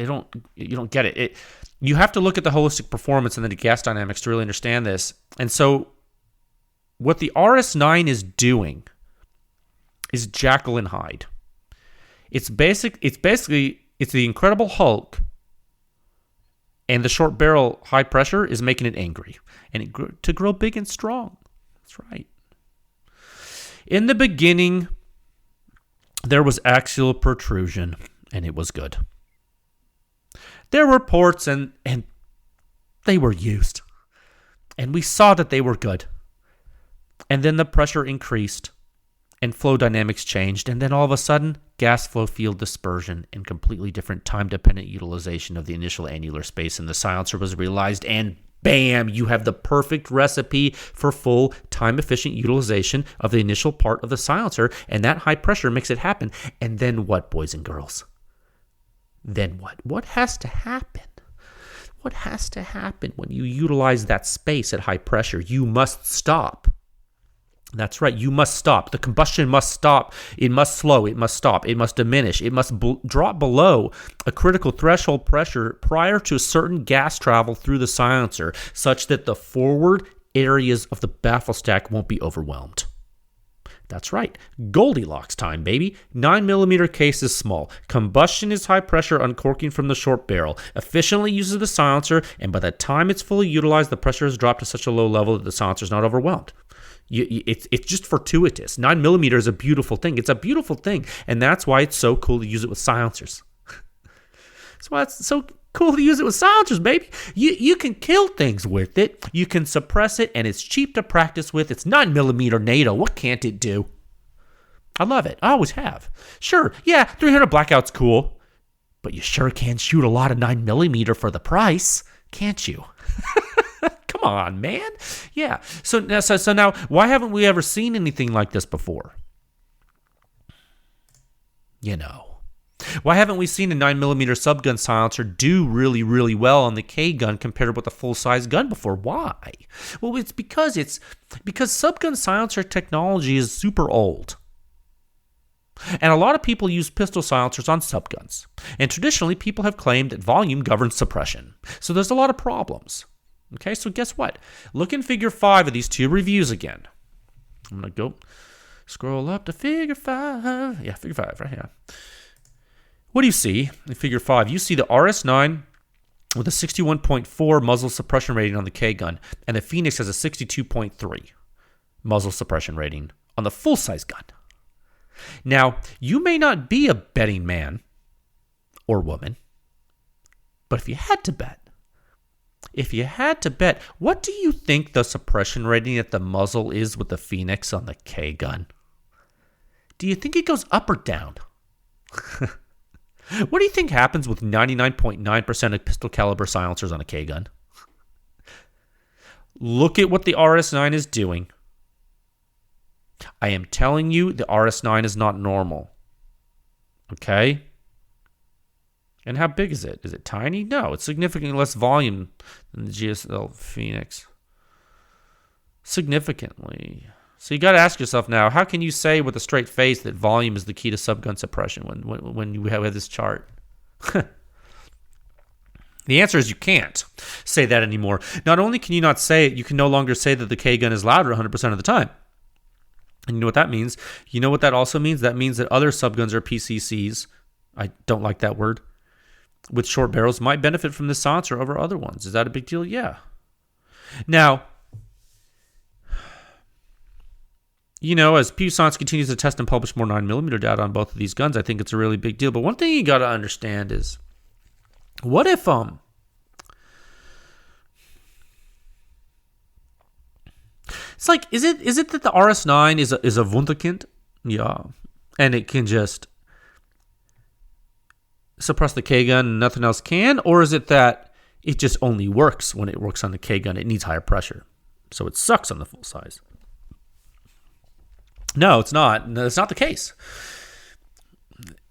don't get it. You have to look at the holistic performance and the gas dynamics to really understand this. And so what the RS9 is doing is Jekyll and Hyde. It's the Incredible Hulk, and the short barrel high pressure is making it angry and to grow big and strong. That's right. In the beginning, there was axial protrusion, and it was good. There were ports, and they were used. And we saw that they were good. And then the pressure increased, and flow dynamics changed, and then all of a sudden, gas flow field dispersion and completely different time-dependent utilization of the initial annular space in the silencer was realized, and bam, you have the perfect recipe for full time-efficient utilization of the initial part of the silencer, and that high pressure makes it happen. And then what, boys and girls? Then what? What has to happen? What has to happen when you utilize that space at high pressure? You must stop. That's right. You must stop. The combustion must stop. It must slow. It must stop. It must diminish. It must drop below a critical threshold pressure prior to a certain gas travel through the silencer, such that the forward areas of the baffle stack won't be overwhelmed. That's right. Goldilocks time, baby. 9mm case is small. Combustion is high pressure uncorking from the short barrel. Efficiently uses the silencer, and by the time it's fully utilized, the pressure has dropped to such a low level that the silencer is not overwhelmed. It's just fortuitous. 9mm is a beautiful thing. It's a beautiful thing, and that's why it's so cool to use it with silencers. That's why it's so cool to use it with silencers, baby. You can kill things with it. You can suppress it, and it's cheap to practice with. It's 9mm NATO. What can't it do? I love it. I always have. Sure, yeah, 300 blackout's cool, but you sure can shoot a lot of 9mm for the price, can't you? Come on, man. Yeah. So now, why haven't we ever seen anything like this before? Why haven't we seen a 9mm subgun silencer do really, really well on the K-gun compared with a full-size gun before? Why? Well, it's because subgun silencer technology is super old. And a lot of people use pistol silencers on subguns. And traditionally, people have claimed that volume governs suppression. So there's a lot of problems. Okay, so guess what? Look in Figure 5 of these two reviews again. I'm going to go scroll up to Figure 5. Yeah, Figure 5 right here. What do you see in Figure 5? You see the RS9 with a 61.4 muzzle suppression rating on the K-gun, and the Phoenix has a 62.3 muzzle suppression rating on the full-size gun. Now, you may not be a betting man or woman, But if you had to bet, what do you think the suppression rating at the muzzle is with the Phoenix on the K gun? Do you think it goes up or down? What do you think happens with 99.9% of pistol caliber silencers on a K gun? Look at what the RS9 is doing. I am telling you, the RS9 is not normal. Okay? And how big is it? Is it tiny? No, it's significantly less volume than the GSL Phoenix. Significantly. So you got to ask yourself now, how can you say with a straight face that volume is the key to subgun suppression when you have this chart? The answer is you can't say that anymore. Not only can you not say it, you can no longer say that the K gun is louder 100% of the time. And you know what that means? You know what that also means? That means that other subguns or PCCs, I don't like that word, with short barrels might benefit from this silencer over other ones. Is that a big deal? Yeah. Now, as PEW Science continues to test and publish more 9mm data on both of these guns, I think it's a really big deal. But one thing you got to understand is, what if it's like, is it that the RS9 is a Wunderkind? Yeah. And it can just suppress the K gun and nothing else can? Or is it that it just only works when it works on the K gun? It needs higher pressure, so it sucks on the full size. No, it's not. No, that's not the case.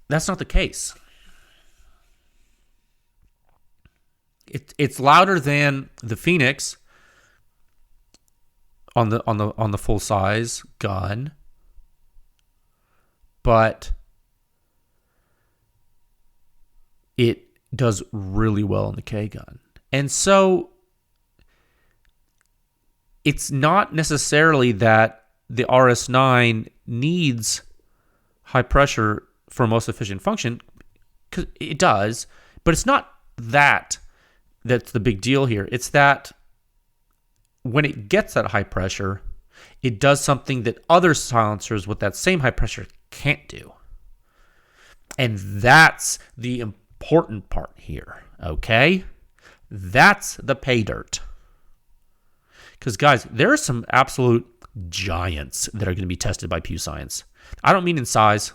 That's not the case. It's louder than the Phoenix on the full size gun, but it does really well in the K gun. And so it's not necessarily that the RS9 needs high pressure for most efficient function, because it does, but it's not that's the big deal here. It's that when it gets that high pressure, it does something that other silencers with that same high pressure can't do. And that's the important part here, okay? That's the pay dirt. Because, guys, there are some absolute giants that are going to be tested by PEW Science. I don't mean in size,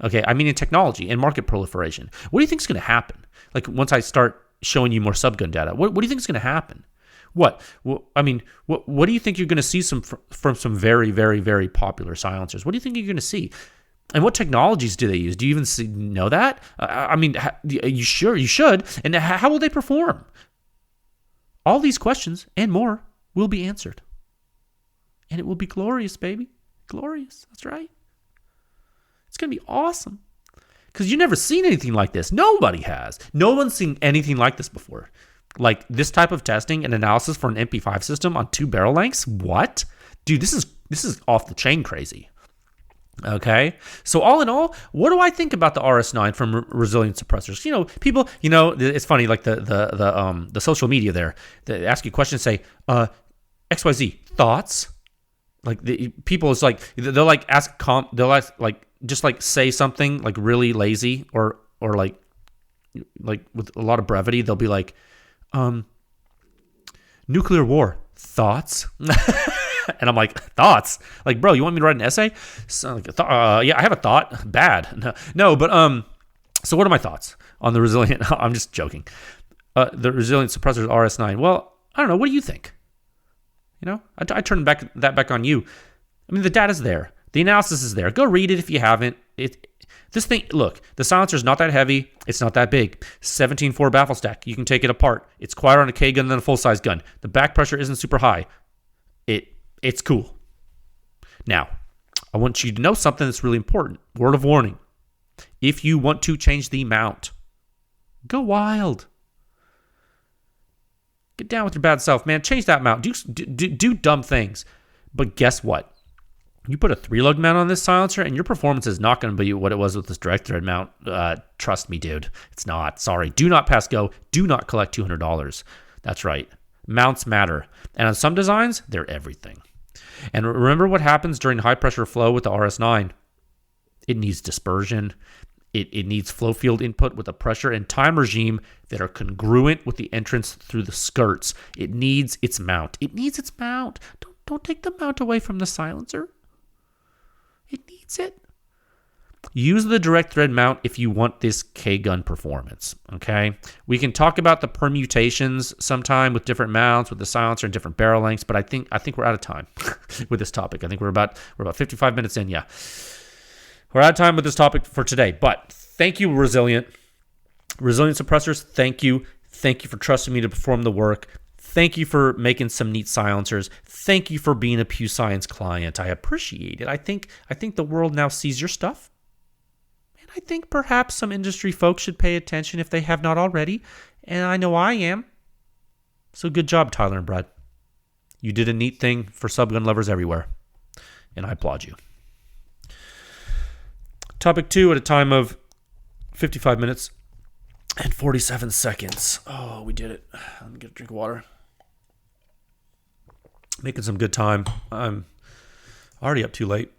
okay? I mean in technology and market proliferation. What do you think is going to happen? Like, once I start showing you more subgun data, what do you think is going to happen? What do you think you're going to see from some very, very, very popular silencers? What do you think you're going to see? And what technologies do they use? Do you even know that? You should. And how will they perform? All these questions and more will be answered. And it will be glorious, baby. Glorious. That's right. It's going to be awesome. Because you've never seen anything like this. Nobody has. No one's seen anything like this before. Like this type of testing and analysis for an MP5 system on 2 barrel lengths? What? Dude, this is off the chain crazy. Okay? So all in all, what do I think about the RS9 from Resilient Suppressors? People, it's funny, like the social media there, they ask you questions, say, XYZ, thoughts? Like the people is like, they'll like ask, they'll ask, like, just like say something like really lazy or like with a lot of brevity. They'll be like, nuclear war, thoughts? And I'm like, thoughts? Like, bro, you want me to write an essay? So, like, yeah, I have a thought. Bad. No, but so what are my thoughts on the Resilient? I'm just joking. The Resilient Suppressors RS9. Well, I don't know. What do you think? I turn that back on you. I mean, the data's there. The analysis is there. Go read it if you haven't. This thing, look, the silencer's not that heavy. It's not that big. 17.4 baffle stack. You can take it apart. It's quieter on a K gun than a full-size gun. The back pressure isn't super high. It's cool. Now, I want you to know something that's really important. Word of warning. If you want to change the mount, go wild. Get down with your bad self, man. Change that mount. Do dumb things. But guess what? You put a 3-lug mount on this silencer, and your performance is not going to be what it was with this direct thread mount. Trust me, dude. It's not. Sorry. Do not pass go. Do not collect $200. That's right. Mounts matter. And on some designs, they're everything. And remember what happens during high-pressure flow with the RS9. It needs dispersion. It needs flow field input with a pressure and time regime that are congruent with the entrance through the skirts. It needs its mount. It needs its mount. Don't take the mount away from the silencer. It needs it. Use the direct thread mount if you want this K-gun performance, okay? We can talk about the permutations sometime with different mounts, with the silencer and different barrel lengths, but I think we're out of time with this topic. I think we're about 55 minutes in, yeah. We're out of time with this topic for today, but thank you, Resilient Suppressors. Thank you. Thank you for trusting me to perform the work. Thank you for making some neat silencers. Thank you for being a PEW Science client. I appreciate it. I think the world now sees your stuff. And I think perhaps some industry folks should pay attention if they have not already. And I know I am. So good job, Tyler and Brad. You did a neat thing for subgun lovers everywhere. And I applaud you. Topic 2 at a time of 55 minutes and 47 seconds. Oh, we did it. Let me get a drink of water. Making some good time. I'm already up too late.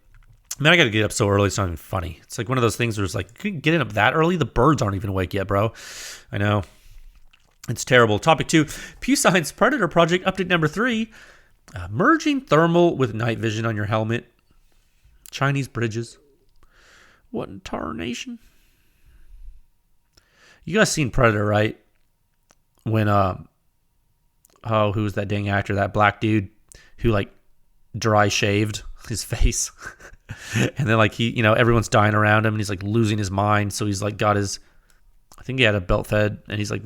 Man, I got to get up so early, it's not even funny. It's like one of those things where it's like, getting up that early? The birds aren't even awake yet, bro. I know. It's terrible. Topic 2, PEW Science Predator Project update number 3. Merging thermal with night vision on your helmet. Chinese bridges. What in tarnation? You guys seen Predator, right? When, who was that dang actor? That black dude who, like, dry shaved his face. And then, like, he, everyone's dying around him and he's, like, losing his mind. So he's, like, got his, I think he had a belt fed and he's, like,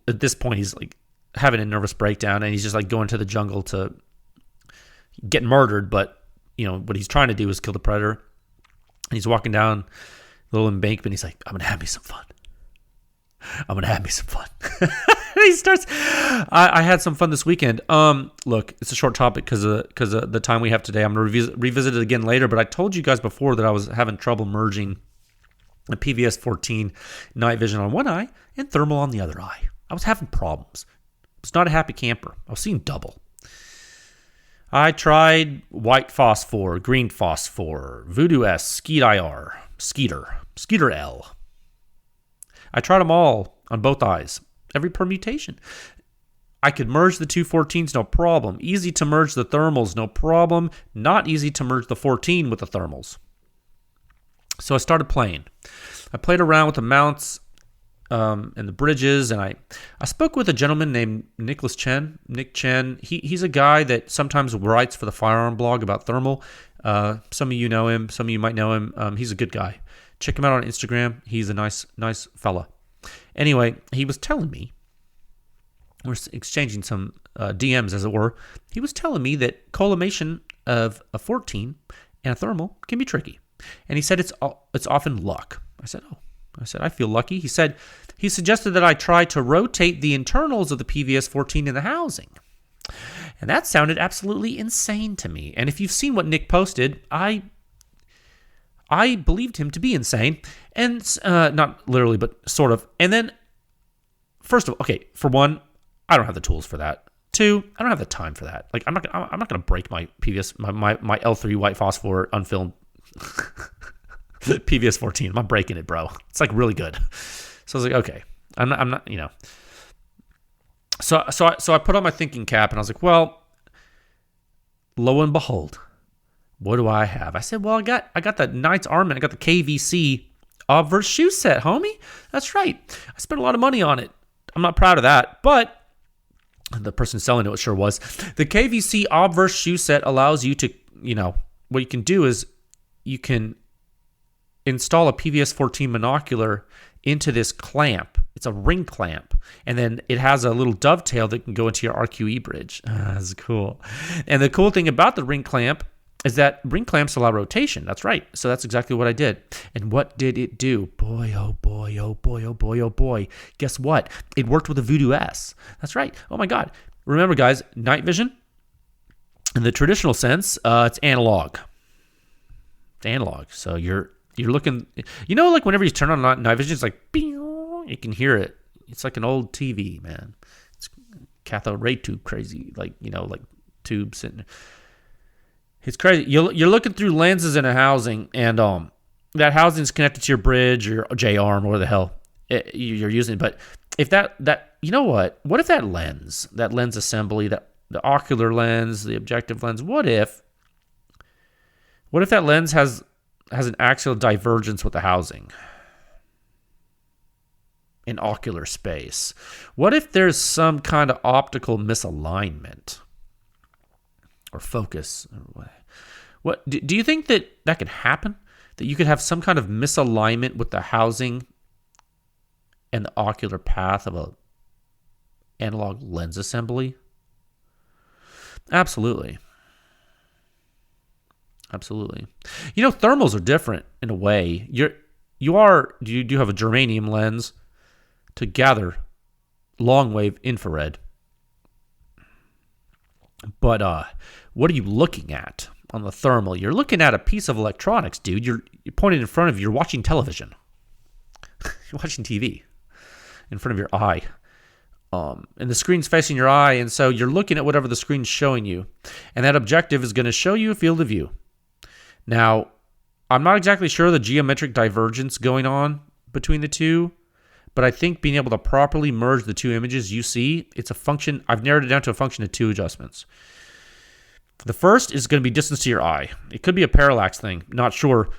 at this point, he's, like, having a nervous breakdown and he's just, like, going to the jungle to get murdered. But, what he's trying to do is kill the Predator. And he's walking down the little embankment. He's like, I'm going to have me some fun. He starts. I had some fun this weekend. Look, it's a short topic because of the time we have today. I'm going to revisit it again later. But I told you guys before that I was having trouble merging a PVS 14 night vision on one eye and thermal on the other eye. I was having problems. It's not a happy camper. I was seeing double. I tried white phosphor, green phosphor, Voodoo S, Skeet IR, Skeeter L. I tried them all on both eyes, every permutation. I could merge the two 14s, no problem. Easy to merge the thermals, no problem. Not easy to merge the 14 with the thermals. So I started playing. I played around with the mounts and the bridges, and I spoke with a gentleman named Nick Chen. He's a guy that sometimes writes for the Firearm blog about thermal. Some of you know him. Some of you might know him. He's a good guy. Check him out on Instagram. He's a nice fella. Anyway, he was telling me, we're exchanging some DMs as it were. He was telling me that collimation of a 14 and a thermal can be tricky. And he said it's often luck. I said, I feel lucky. He suggested that I try to rotate the internals of the PVS 14 in the housing. And that sounded absolutely insane to me. And if you've seen what Nick posted, I believed him to be insane. And not literally, but sort of. And then, first of all, okay, for one, I don't have the tools for that. Two, I don't have the time for that. Like, I'm not gonna break my PVS, my L3 white phosphor unfilmed PVS 14. I'm not breaking it, bro. It's like really good. So I was like, okay, I'm not, So I put on my thinking cap and I was like, well, lo and behold, what do I have? I said, well, I got the Knight's Armament. I got the KVC obverse shoe set, homie. That's right. I spent a lot of money on it. I'm not proud of that, but the person selling it sure was. The KVC obverse shoe set allows you to, what you can do is you can install a PVS 14 monocular into this clamp. It's a ring clamp. And then it has a little dovetail that can go into your RQE bridge. That's cool. And the cool thing about the ring clamp is that ring clamps allow rotation. That's right. So that's exactly what I did. And what did it do? Boy, oh boy, oh boy, oh boy, oh boy. Guess what? It worked with the Voodoo S. That's right. Oh my God. Remember, guys, night vision, in the traditional sense, it's analog. It's analog. So you're looking, like whenever you turn on night vision, it's like, bing, you can hear it. It's like an old TV, man. It's cathode ray tube crazy, like tubes. And it's crazy. You're looking through lenses in a housing, and that housing is connected to your bridge or your J-arm or the hell you're using. But if that you know what if that lens assembly, the ocular lens, the objective lens, what if that lens has an axial divergence with the housing in ocular space? What if there's some kind of optical misalignment or focus? What do you think that could happen? That you could have some kind of misalignment with the housing and the ocular path of a analog lens assembly? Absolutely. Absolutely. Thermals are different in a way. You do have a germanium lens to gather long wave infrared. But what are you looking at on the thermal? You're looking at a piece of electronics, dude. You're pointed in front of you. You're watching television. You're watching TV in front of your eye. And the screen's facing your eye, and so you're looking at whatever the screen's showing you. And that objective is going to show you a field of view. Now, I'm not exactly sure the geometric divergence going on between the two, but I think being able to properly merge the two images you see, it's a function. I've narrowed it down to a function of two adjustments. The first is going to be distance to your eye. It could be a parallax thing, not sure.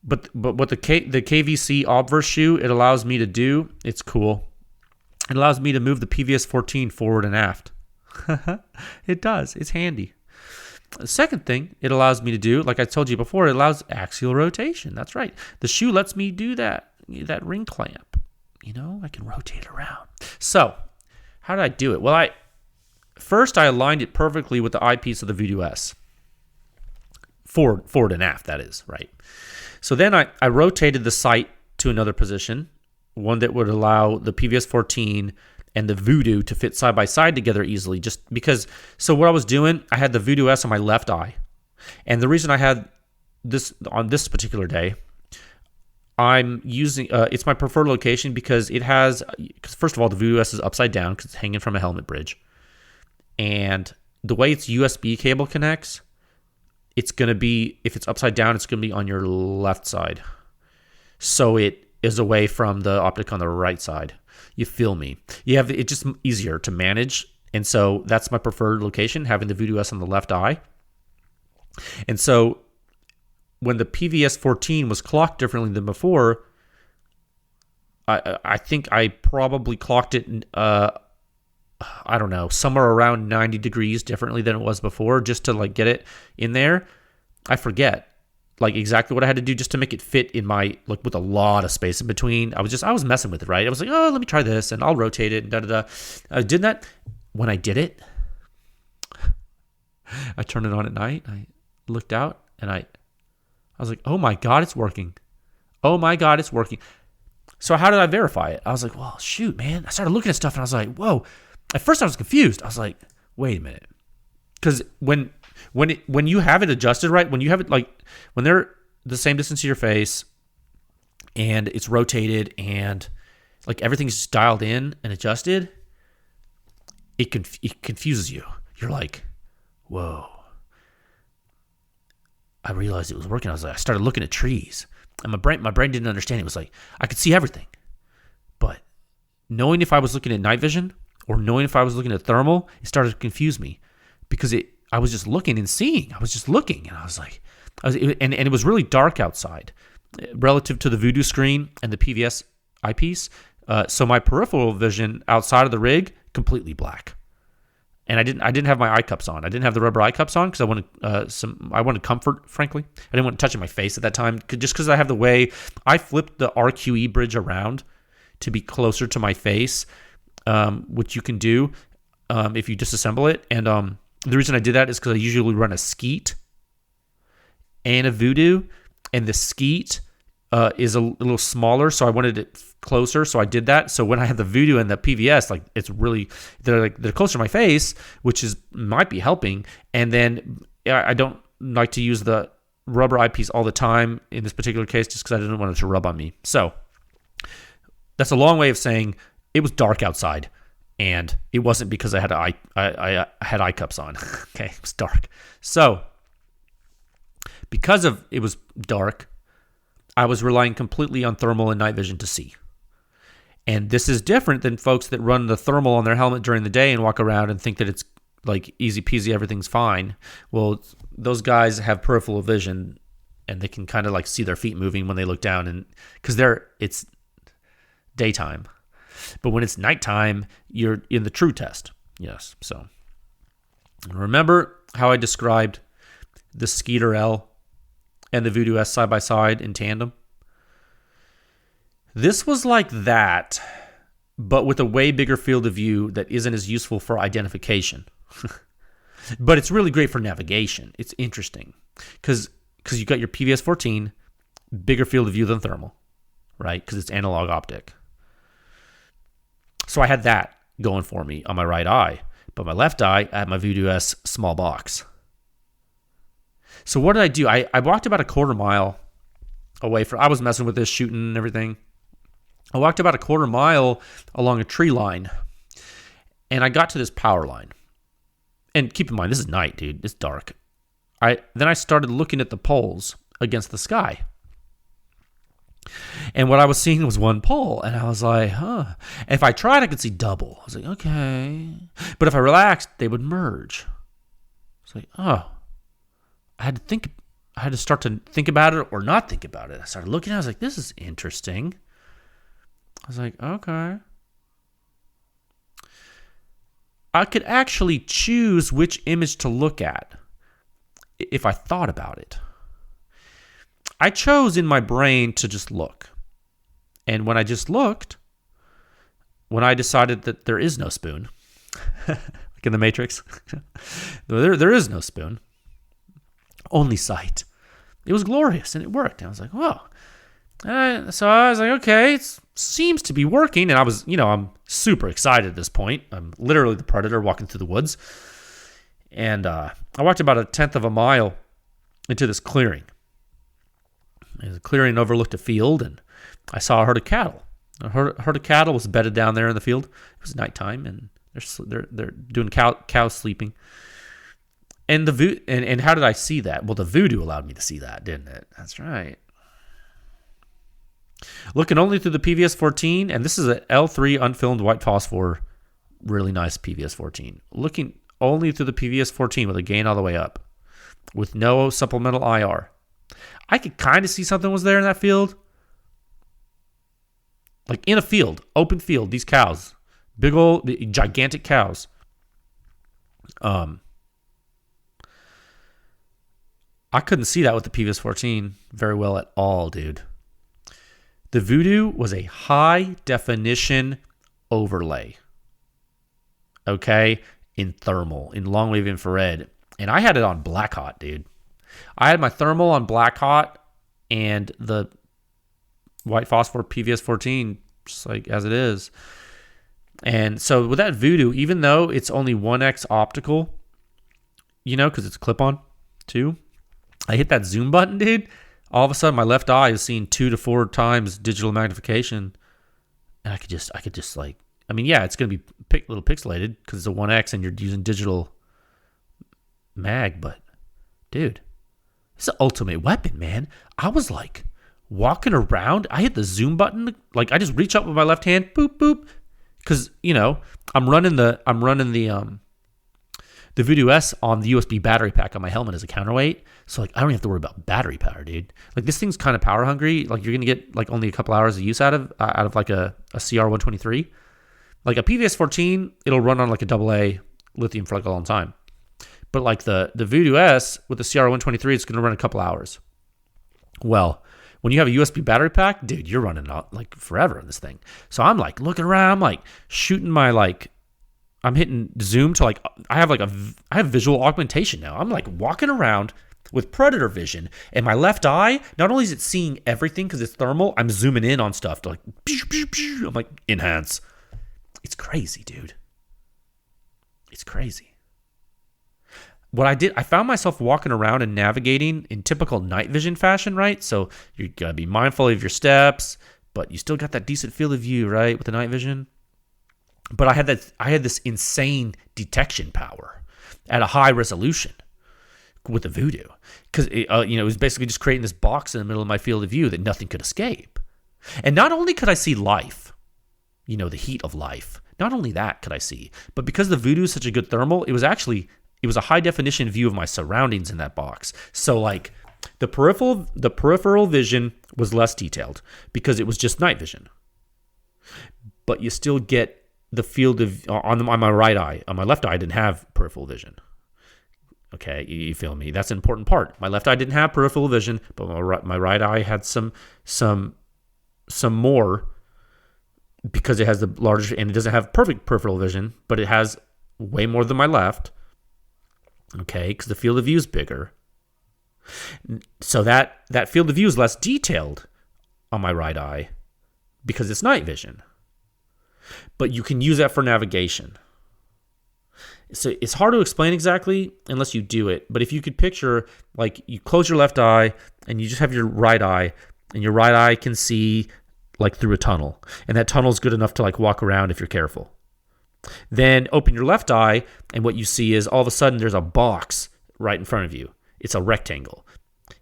But what the KVC obverse shoe, it allows me to do, it's cool. It allows me to move the PVS-14 forward and aft. It does. It's handy. The second thing it allows me to do, like I told you before, it allows axial rotation. That's right. The shoe lets me do that ring clamp. I can rotate it around. So, how did I do it? Well, first I aligned it perfectly with the eyepiece of the Voodoo S. Forward and aft, that is, right? So then I rotated the sight to another position, one that would allow the PVS-14 and the Voodoo to fit side by side together easily, just because. So what I was doing, I had the Voodoo S on my left eye. And the reason I had this on this particular day, I'm using, it's my preferred location because first of all, the Voodoo S is upside down because it's hanging from a helmet bridge. And the way its USB cable connects, it's going to be, if it's upside down, it's going to be on your left side. So it is away from the optic on the right side. You feel me? It's just easier to manage. And so that's my preferred location, having the Voodoo S on the left eye. And so when the PVS-14 was clocked differently than before, I think I probably clocked it, I don't know, somewhere around 90 degrees differently than it was before, just to get it in there. I forget exactly what I had to do just to make it fit in my, with a lot of space in between. I was messing with it, right? I was like, oh, let me try this, and I'll rotate it, and da-da-da. I did that. When I did it, I turned it on at night, I looked out, and I was like, oh my God, it's working. Oh my God, it's working. So how did I verify it? I was like, well, shoot, man. I started looking at stuff, and I was like, whoa. At first, I was confused. I was like, wait a minute. Because when you have it adjusted right, when you have it when they're the same distance to your face and it's rotated and everything's just dialed in and adjusted, it confuses you. You're like, whoa. I realized it was working. I started looking at trees, and my brain didn't understand. It was like I could see everything, but knowing if I was looking at night vision or knowing if I was looking at thermal, it started to confuse me because I was just looking and seeing. I was just looking, and I was like, and it was really dark outside relative to the Voodoo screen and the PVS eyepiece. So my peripheral vision outside of the rig, completely black. And I didn't have my eye cups on. I didn't have the rubber eye cups on because I wanted comfort, frankly. I didn't want to touch my face at that time just because I have the way I flipped the RQE bridge around to be closer to my face, which you can do if you disassemble it. And the reason I did that is because I usually run a Skeet and a Voodoo, and the Skeet is a little smaller, so I wanted it closer, so I did that. So when I have the Voodoo and the PVS, it's really they're closer to my face, which might be helping. And then I don't like to use the rubber eyepiece all the time in this particular case, just because I didn't want it to rub on me. So that's a long way of saying it was dark outside, and it wasn't because I had I had eye cups on. Okay, it was dark. So because it was dark, I was relying completely on thermal and night vision to see. And this is different than folks that run the thermal on their helmet during the day and walk around and think that it's like easy peasy, everything's fine. Well, those guys have peripheral vision and they can kind of like see their feet moving when they look down, and because it's daytime. But when it's nighttime, you're in the true test. Yes. So remember how I described the Skeeter L and the Voodoo S side by side in tandem? This was like that, but with a way bigger field of view that isn't as useful for identification. But it's really great for navigation. It's interesting because you got your PVS-14, bigger field of view than thermal, right? Because it's analog optic. So I had that going for me on my right eye, but my left eye, I had my Voodoo S small box. So what did I do? I walked about a quarter mile away from, I was messing with this, shooting and everything. I walked about a quarter mile along a tree line, and I got to this power line. And keep in mind, this is night, dude. It's dark. Then I started looking at the poles against the sky. And what I was seeing was one pole, and I was like, huh. And if I tried, I could see double. I was like, okay. But if I relaxed, they would merge. It's like, oh. I had to start to think about it or not think about it. I started looking, I was like, this is interesting. I was like, okay. I could actually choose which image to look at if I thought about it. I chose in my brain to just look. And when I just looked, when I decided that there is no spoon, like in the Matrix, there is no spoon, only sight. It was glorious and it worked. And I was like, whoa. So I was like, okay, it seems to be working. And I was, I'm super excited at this point. I'm literally the predator walking through the woods. And I walked about a tenth of a mile into this clearing. The clearing overlooked a field, and I saw a herd of cattle. A herd of cattle was bedded down there in the field. It was nighttime, and they're doing cow sleeping. And and how did I see that? Well, the voodoo allowed me to see that, didn't it? That's right. Looking only through the PVS-14, and this is an L3 unfilmed white phosphor, really nice PVS-14. Looking only through the PVS-14 with a gain all the way up, with no supplemental IR. I could kind of see something was there in that field. Like in a field, open field, these cows, big old, gigantic cows. I couldn't see that with the PVS-14 very well at all, dude. The Voodoo was a high definition overlay. Okay? In thermal, in long wave infrared. And I had it on black hot, dude. I had my thermal on black hot and the white phosphor PVS-14 just like as it is. And so with that Voodoo, even though it's only 1x optical, because it's clip-on too, I hit that zoom button, dude. All of a sudden, my left eye is seeing 2 to 4 times digital magnification, and I could just like, it's gonna be a little pixelated because it's a 1x and you're using digital mag, but dude, it's the ultimate weapon, man. I was like walking around. I hit the zoom button, like I just reach up with my left hand, boop boop, because I'm running the Voodoo S on the USB battery pack on my helmet as a counterweight. So like I don't have to worry about battery power, dude. Like this thing's kind of power hungry. Like you're gonna get like only a couple hours of use out of like a CR123. Like a PVS-14, it'll run on like a AA lithium for like a long time. But like the Voodoo S with the CR123, it's gonna run a couple hours. Well, when you have a USB battery pack, dude, you're running like forever in this thing. So I'm like looking around, I'm like shooting I'm hitting zoom to I have visual augmentation now. I'm like walking around with predator vision, and my left eye, not only is it seeing everything because it's thermal, I'm zooming in on stuff to I'm like, enhance. It's crazy, dude. It's crazy. What I did, I found myself walking around and navigating in typical night vision fashion, right? So you gotta be mindful of your steps, but you still got that decent field of view, right, with the night vision. But I had this insane detection power at a high resolution. with the Voodoo, because it was basically just creating this box in the middle of my field of view that nothing could escape. And not only could I see life, the heat of life, not only that could I see, but because the Voodoo is such a good thermal, it was a high definition view of my surroundings in that box. So like the peripheral vision was less detailed because it was just night vision, but you still get the field of on my right eye. On my left eye, I didn't have peripheral vision. Okay, you feel me? That's an important part. My left eye didn't have peripheral vision, but my right eye had some more, because it has the larger, and it doesn't have perfect peripheral vision, but it has way more than my left. Okay, because the field of view is bigger. So that field of view is less detailed on my right eye because it's night vision. But you can use that for navigation. So it's hard to explain exactly unless you do it. But if you could picture, like, you close your left eye and you just have your right eye, and your right eye can see like through a tunnel, and that tunnel is good enough to like walk around if you're careful. Then open your left eye, and what you see is all of a sudden there's a box right in front of you. It's a rectangle,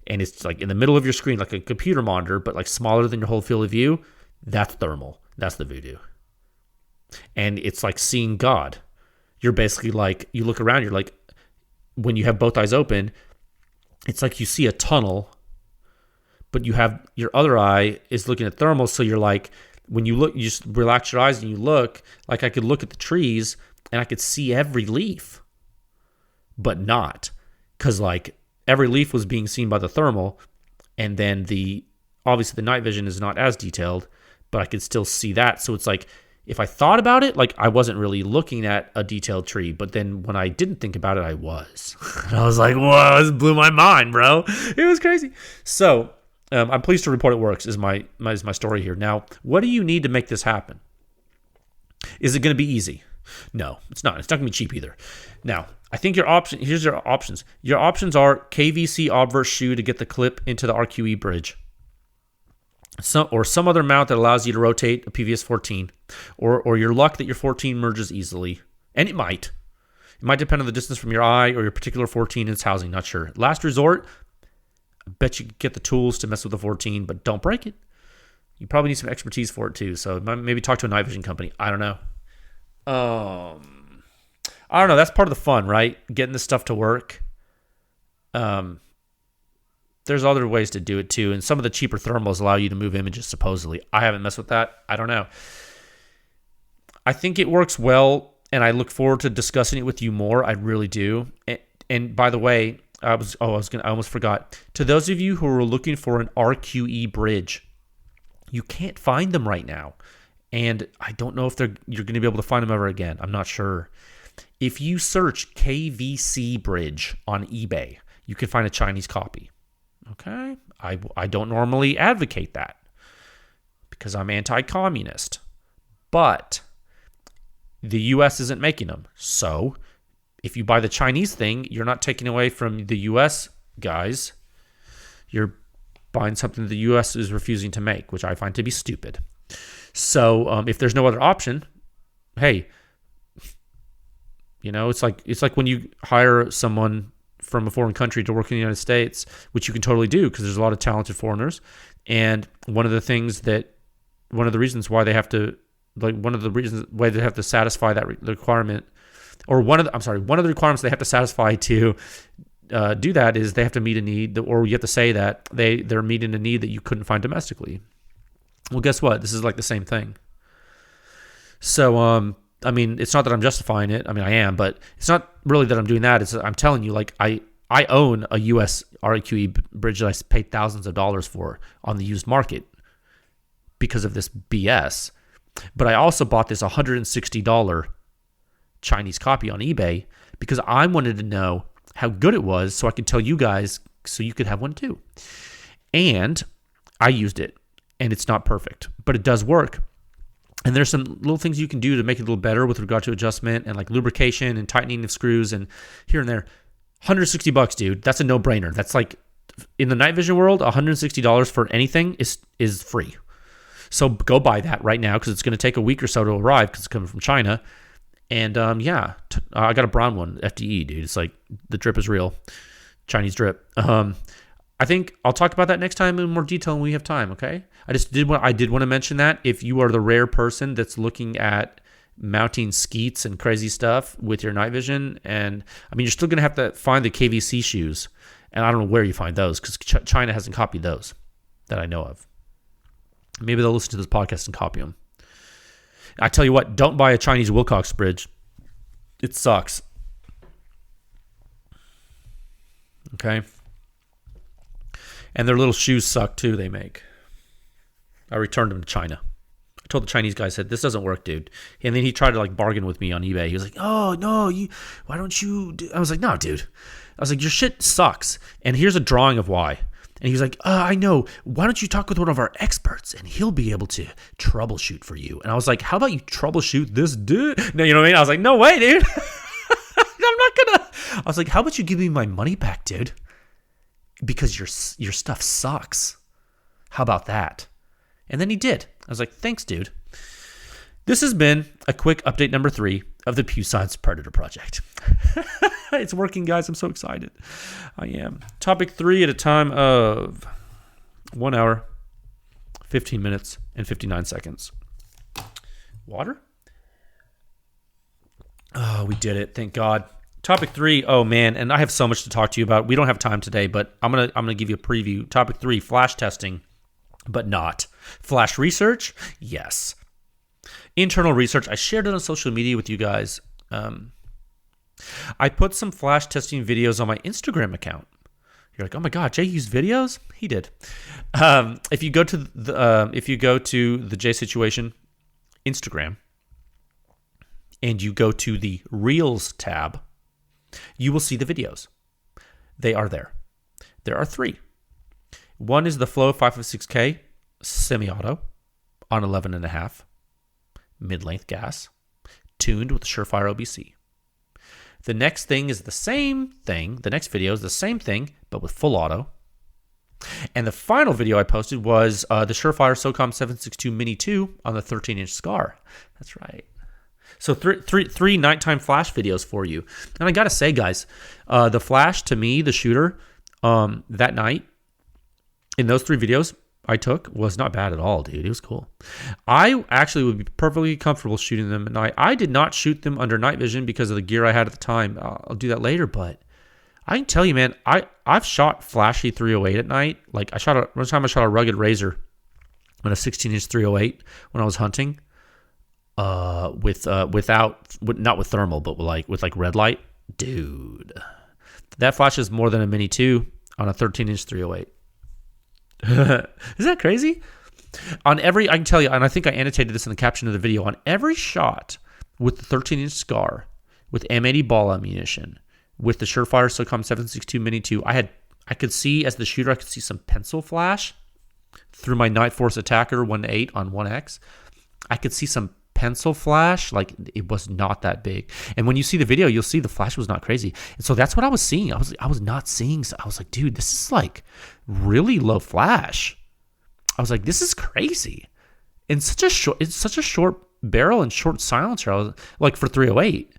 and it's like in the middle of your screen, like a computer monitor, but like smaller than your whole field of view. That's thermal. That's the Voodoo. And it's like seeing God. You're basically like, you look around, you're like, when you have both eyes open, it's like you see a tunnel, but you have your other eye is looking at thermal. So you're like, when you look, you just relax your eyes and you look, like I could look at the trees and I could see every leaf, but not, because like every leaf was being seen by the thermal, and then obviously the night vision is not as detailed, but I could still see that. So it's like, if I thought about it, like I wasn't really looking at a detailed tree, but then when I didn't think about it, I was. And I was like, whoa, this blew my mind, bro. It was crazy. So I'm pleased to report it works, is my story here. Now, what do you need to make this happen? Is it going to be easy? No, it's not. It's not going to be cheap either. Now, I think here's your options. Your options are KVC obverse shoe to get the clip into the RQE bridge. Or some other mount that allows you to rotate a PVS 14, or your luck that your 14 merges easily. And it might. It might depend on the distance from your eye or your particular 14 and its housing, not sure. Last resort, I bet you could get the tools to mess with the 14, but don't break it. You probably need some expertise for it too, so maybe talk to a night vision company. I don't know. I don't know. That's part of the fun, right? Getting this stuff to work. There's other ways to do it too, and some of the cheaper thermals allow you to move images, supposedly. I haven't messed with that. I don't know. I think it works well, and I look forward to discussing it with you more. I really do. And by the way, I almost forgot. To those of you who are looking for an RQE bridge, you can't find them right now, and I don't know if you're going to be able to find them ever again. I'm not sure. If you search KVC bridge on eBay, you can find a Chinese copy. Okay, I don't normally advocate that because I'm anti-communist, but the U.S. isn't making them. So if you buy the Chinese thing, you're not taking away from the U.S. guys. You're buying something the U.S. is refusing to make, which I find to be stupid. So if there's no other option, hey, it's like when you hire someone from a foreign country to work in the United States, which you can totally do because there's a lot of talented foreigners. And one of the reasons why they have to satisfy that requirement, or one of the requirements they have to satisfy to do that is they have to meet a need, or you have to say that they're meeting a need that you couldn't find domestically. Well, guess what? This is like the same thing. So, it's not that I'm justifying it. I am, but it's not really that I'm doing that. It's I'm telling you, like, I own a US RQE bridge that I paid thousands of dollars for on the used market because of this BS. But I also bought this $160 Chinese copy on eBay because I wanted to know how good it was so I could tell you guys so you could have one too. And I used it, and it's not perfect, but it does work. And there's some little things you can do to make it a little better with regard to adjustment and like lubrication and tightening of screws and here and there. $160, dude. That's a no-brainer. That's like, in the night vision world, $160 for anything is free. So go buy that right now because it's going to take a week or so to arrive because it's coming from China. And I got a brown one, FDE, dude. It's like the drip is real. Chinese drip. I think I'll talk about that next time in more detail when we have time, okay? I did want to mention that if you are the rare person that's looking at mounting skeets and crazy stuff with your night vision, and I mean, you're still going to have to find the KVC shoes, and I don't know where you find those because China hasn't copied those that I know of. Maybe they'll listen to this podcast and copy them. I tell you what, don't buy a Chinese Wilcox bridge. It sucks. Okay? And their little shoes suck too, they make. I returned them to China. I told the Chinese guy, I said, this doesn't work, dude. And then he tried to like bargain with me on eBay. He was like, oh, no, why don't you I was like, no, dude. I was like, your shit sucks. And here's a drawing of why. And he was like, I know. Why don't you talk with one of our experts and he'll be able to troubleshoot for you? And I was like, how about you troubleshoot this dude? No, you know what I mean? I was like, no way, dude. I'm not gonna. I was like, how about you give me my money back, dude? Because your stuff sucks. How about that? And then he did. I was like, thanks, dude. This has been a quick update number 3 of the PEW Science Predator Project. It's working, guys. I'm so excited. I am. Topic 3 at a time of 1 hour, 15 minutes, and 59 seconds. Water? Oh, we did it. Thank God. Topic 3. Oh, man. And I have so much to talk to you about. We don't have time today, but I'm gonna give you a preview. Topic 3, flash testing, but not. Flash research? Yes. Internal research. I shared it on social media with you guys. I put some flash testing videos on my Instagram account. You're like, oh my God, Jay used videos? He did. If you go to the Jay Situation Instagram and you go to the Reels tab, you will see the videos. They are there. There are 3. One is the FLOW556K semi-auto on 11.5 mid-length gas, tuned with Surefire OBC. The next thing is the same thing. The next video is the same thing, but with full auto. And the final video I posted was the Surefire SOCOM762-MIN2 on the 13-inch SCAR. That's right. So three nighttime flash videos for you. And I got to say, guys, the flash to me, the shooter, that night, in those 3 videos I took was not bad at all, dude. It was cool. I actually would be perfectly comfortable shooting them at night. I did not shoot them under night vision because of the gear I had at the time. I'll do that later, but I can tell you, man, I've shot flashy 308 at night. Like one time I shot a rugged razor on a 16-inch 308 when I was hunting, not with thermal, but with red light. Dude, that flashes more than a Mini2 on a 13-inch 308. Isn't that crazy? I can tell you, and I think I annotated this in the caption of the video, on every shot with the 13-inch SCAR, with M80 ball ammunition, with the Surefire SOCOM762-MIN2, I could see, as the shooter, I could see some pencil flash through my Night Force Attacker 1.8 on 1X. I could see some pencil flash, like it was not that big. And when you see the video, you'll see the flash was not crazy. And so that's what I was seeing. I was not seeing. I was like, dude, this is like really low flash. I was like, this is crazy. It's such a short barrel and short silencer. I was like, for 308,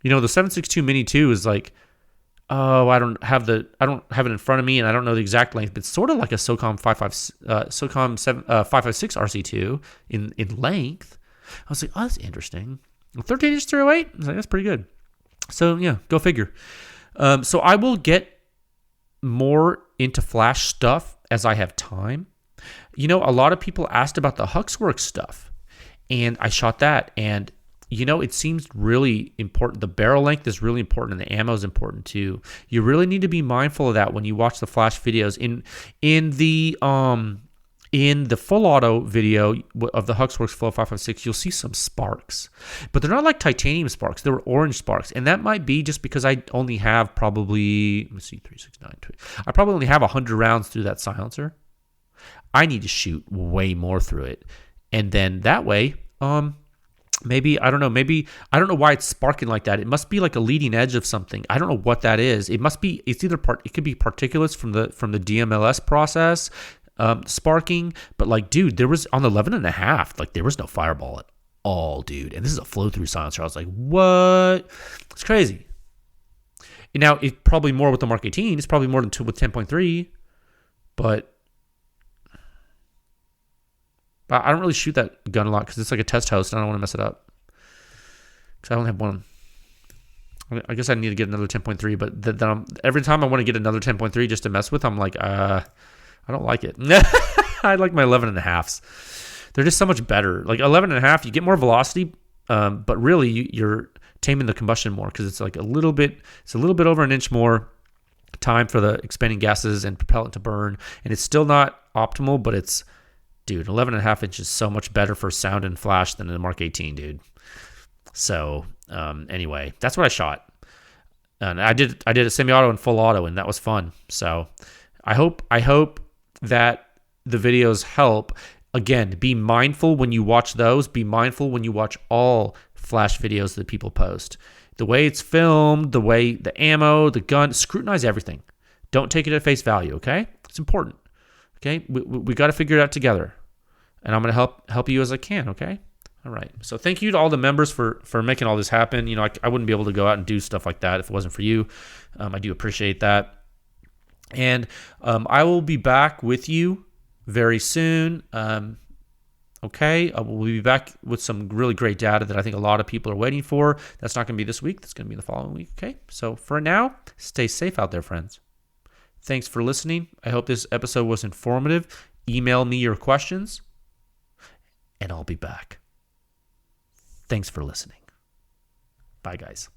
the 762-MIN2 is like, oh, I don't have it in front of me, and I don't know the exact length, but it's sort of like a SOCOM556 RC2 in length. I was like, oh, that's interesting. 13-inch 308? I was like, that's pretty good. So, yeah, go figure. So I will get more into flash stuff as I have time. A lot of people asked about the HUXWRX stuff, and I shot that, and, it seems really important. The barrel length is really important, and the ammo is important too. You really need to be mindful of that when you watch the flash videos. In the full auto video of the HUXWRX FLOW556, you'll see some sparks, but they're not like titanium sparks. They were orange sparks, and that might be just because I only have probably, let me see, 369. I probably only have 100 rounds through that silencer. I need to shoot way more through it, and then that way, maybe I don't know why it's sparking like that. It must be like a leading edge of something. I don't know what that is. It could be particulates from the DMLS process. Sparking, but like, dude, there was on the 11.5, like there was no fireball at all, dude. And this is a flow through silencer. I was like, what? It's crazy. Now, it's probably more with the Mark 18. It's probably more than with 10.3. But I don't really shoot that gun a lot because it's like a test host, and I don't want to mess it up. Because I only have one. I guess I need to get another 10.3, but then every time I want to get another 10.3 just to mess with, I'm like, I don't like it. I like my 11.5s. They're just so much better. Like 11.5, you get more velocity, but really you're taming the combustion more because it's like a little bit over an inch more time for the expanding gases and propellant to burn, and it's still not optimal, but it's, dude, 11.5 inches is so much better for sound and flash than the Mark 18, dude. So anyway, that's what I shot, and I did a semi-auto and full auto, and that was fun. So I hope that the videos help. Again, be mindful when you watch those. Be mindful when you watch all flash videos that people post. The way it's filmed, the way the ammo, the gun, scrutinize everything. Don't take it at face value, okay? It's important, okay? We got to figure it out together, and I'm going to help you as I can, okay? All right. So thank you to all the members for making all this happen. You know, I wouldn't be able to go out and do stuff like that if it wasn't for you. I do appreciate that. And I will be back with you very soon. Okay, we'll be back with some really great data that I think a lot of people are waiting for. That's not going to be this week. That's going to be the following week. Okay, so for now, stay safe out there, friends. Thanks for listening. I hope this episode was informative. Email me your questions, and I'll be back. Thanks for listening. Bye, guys.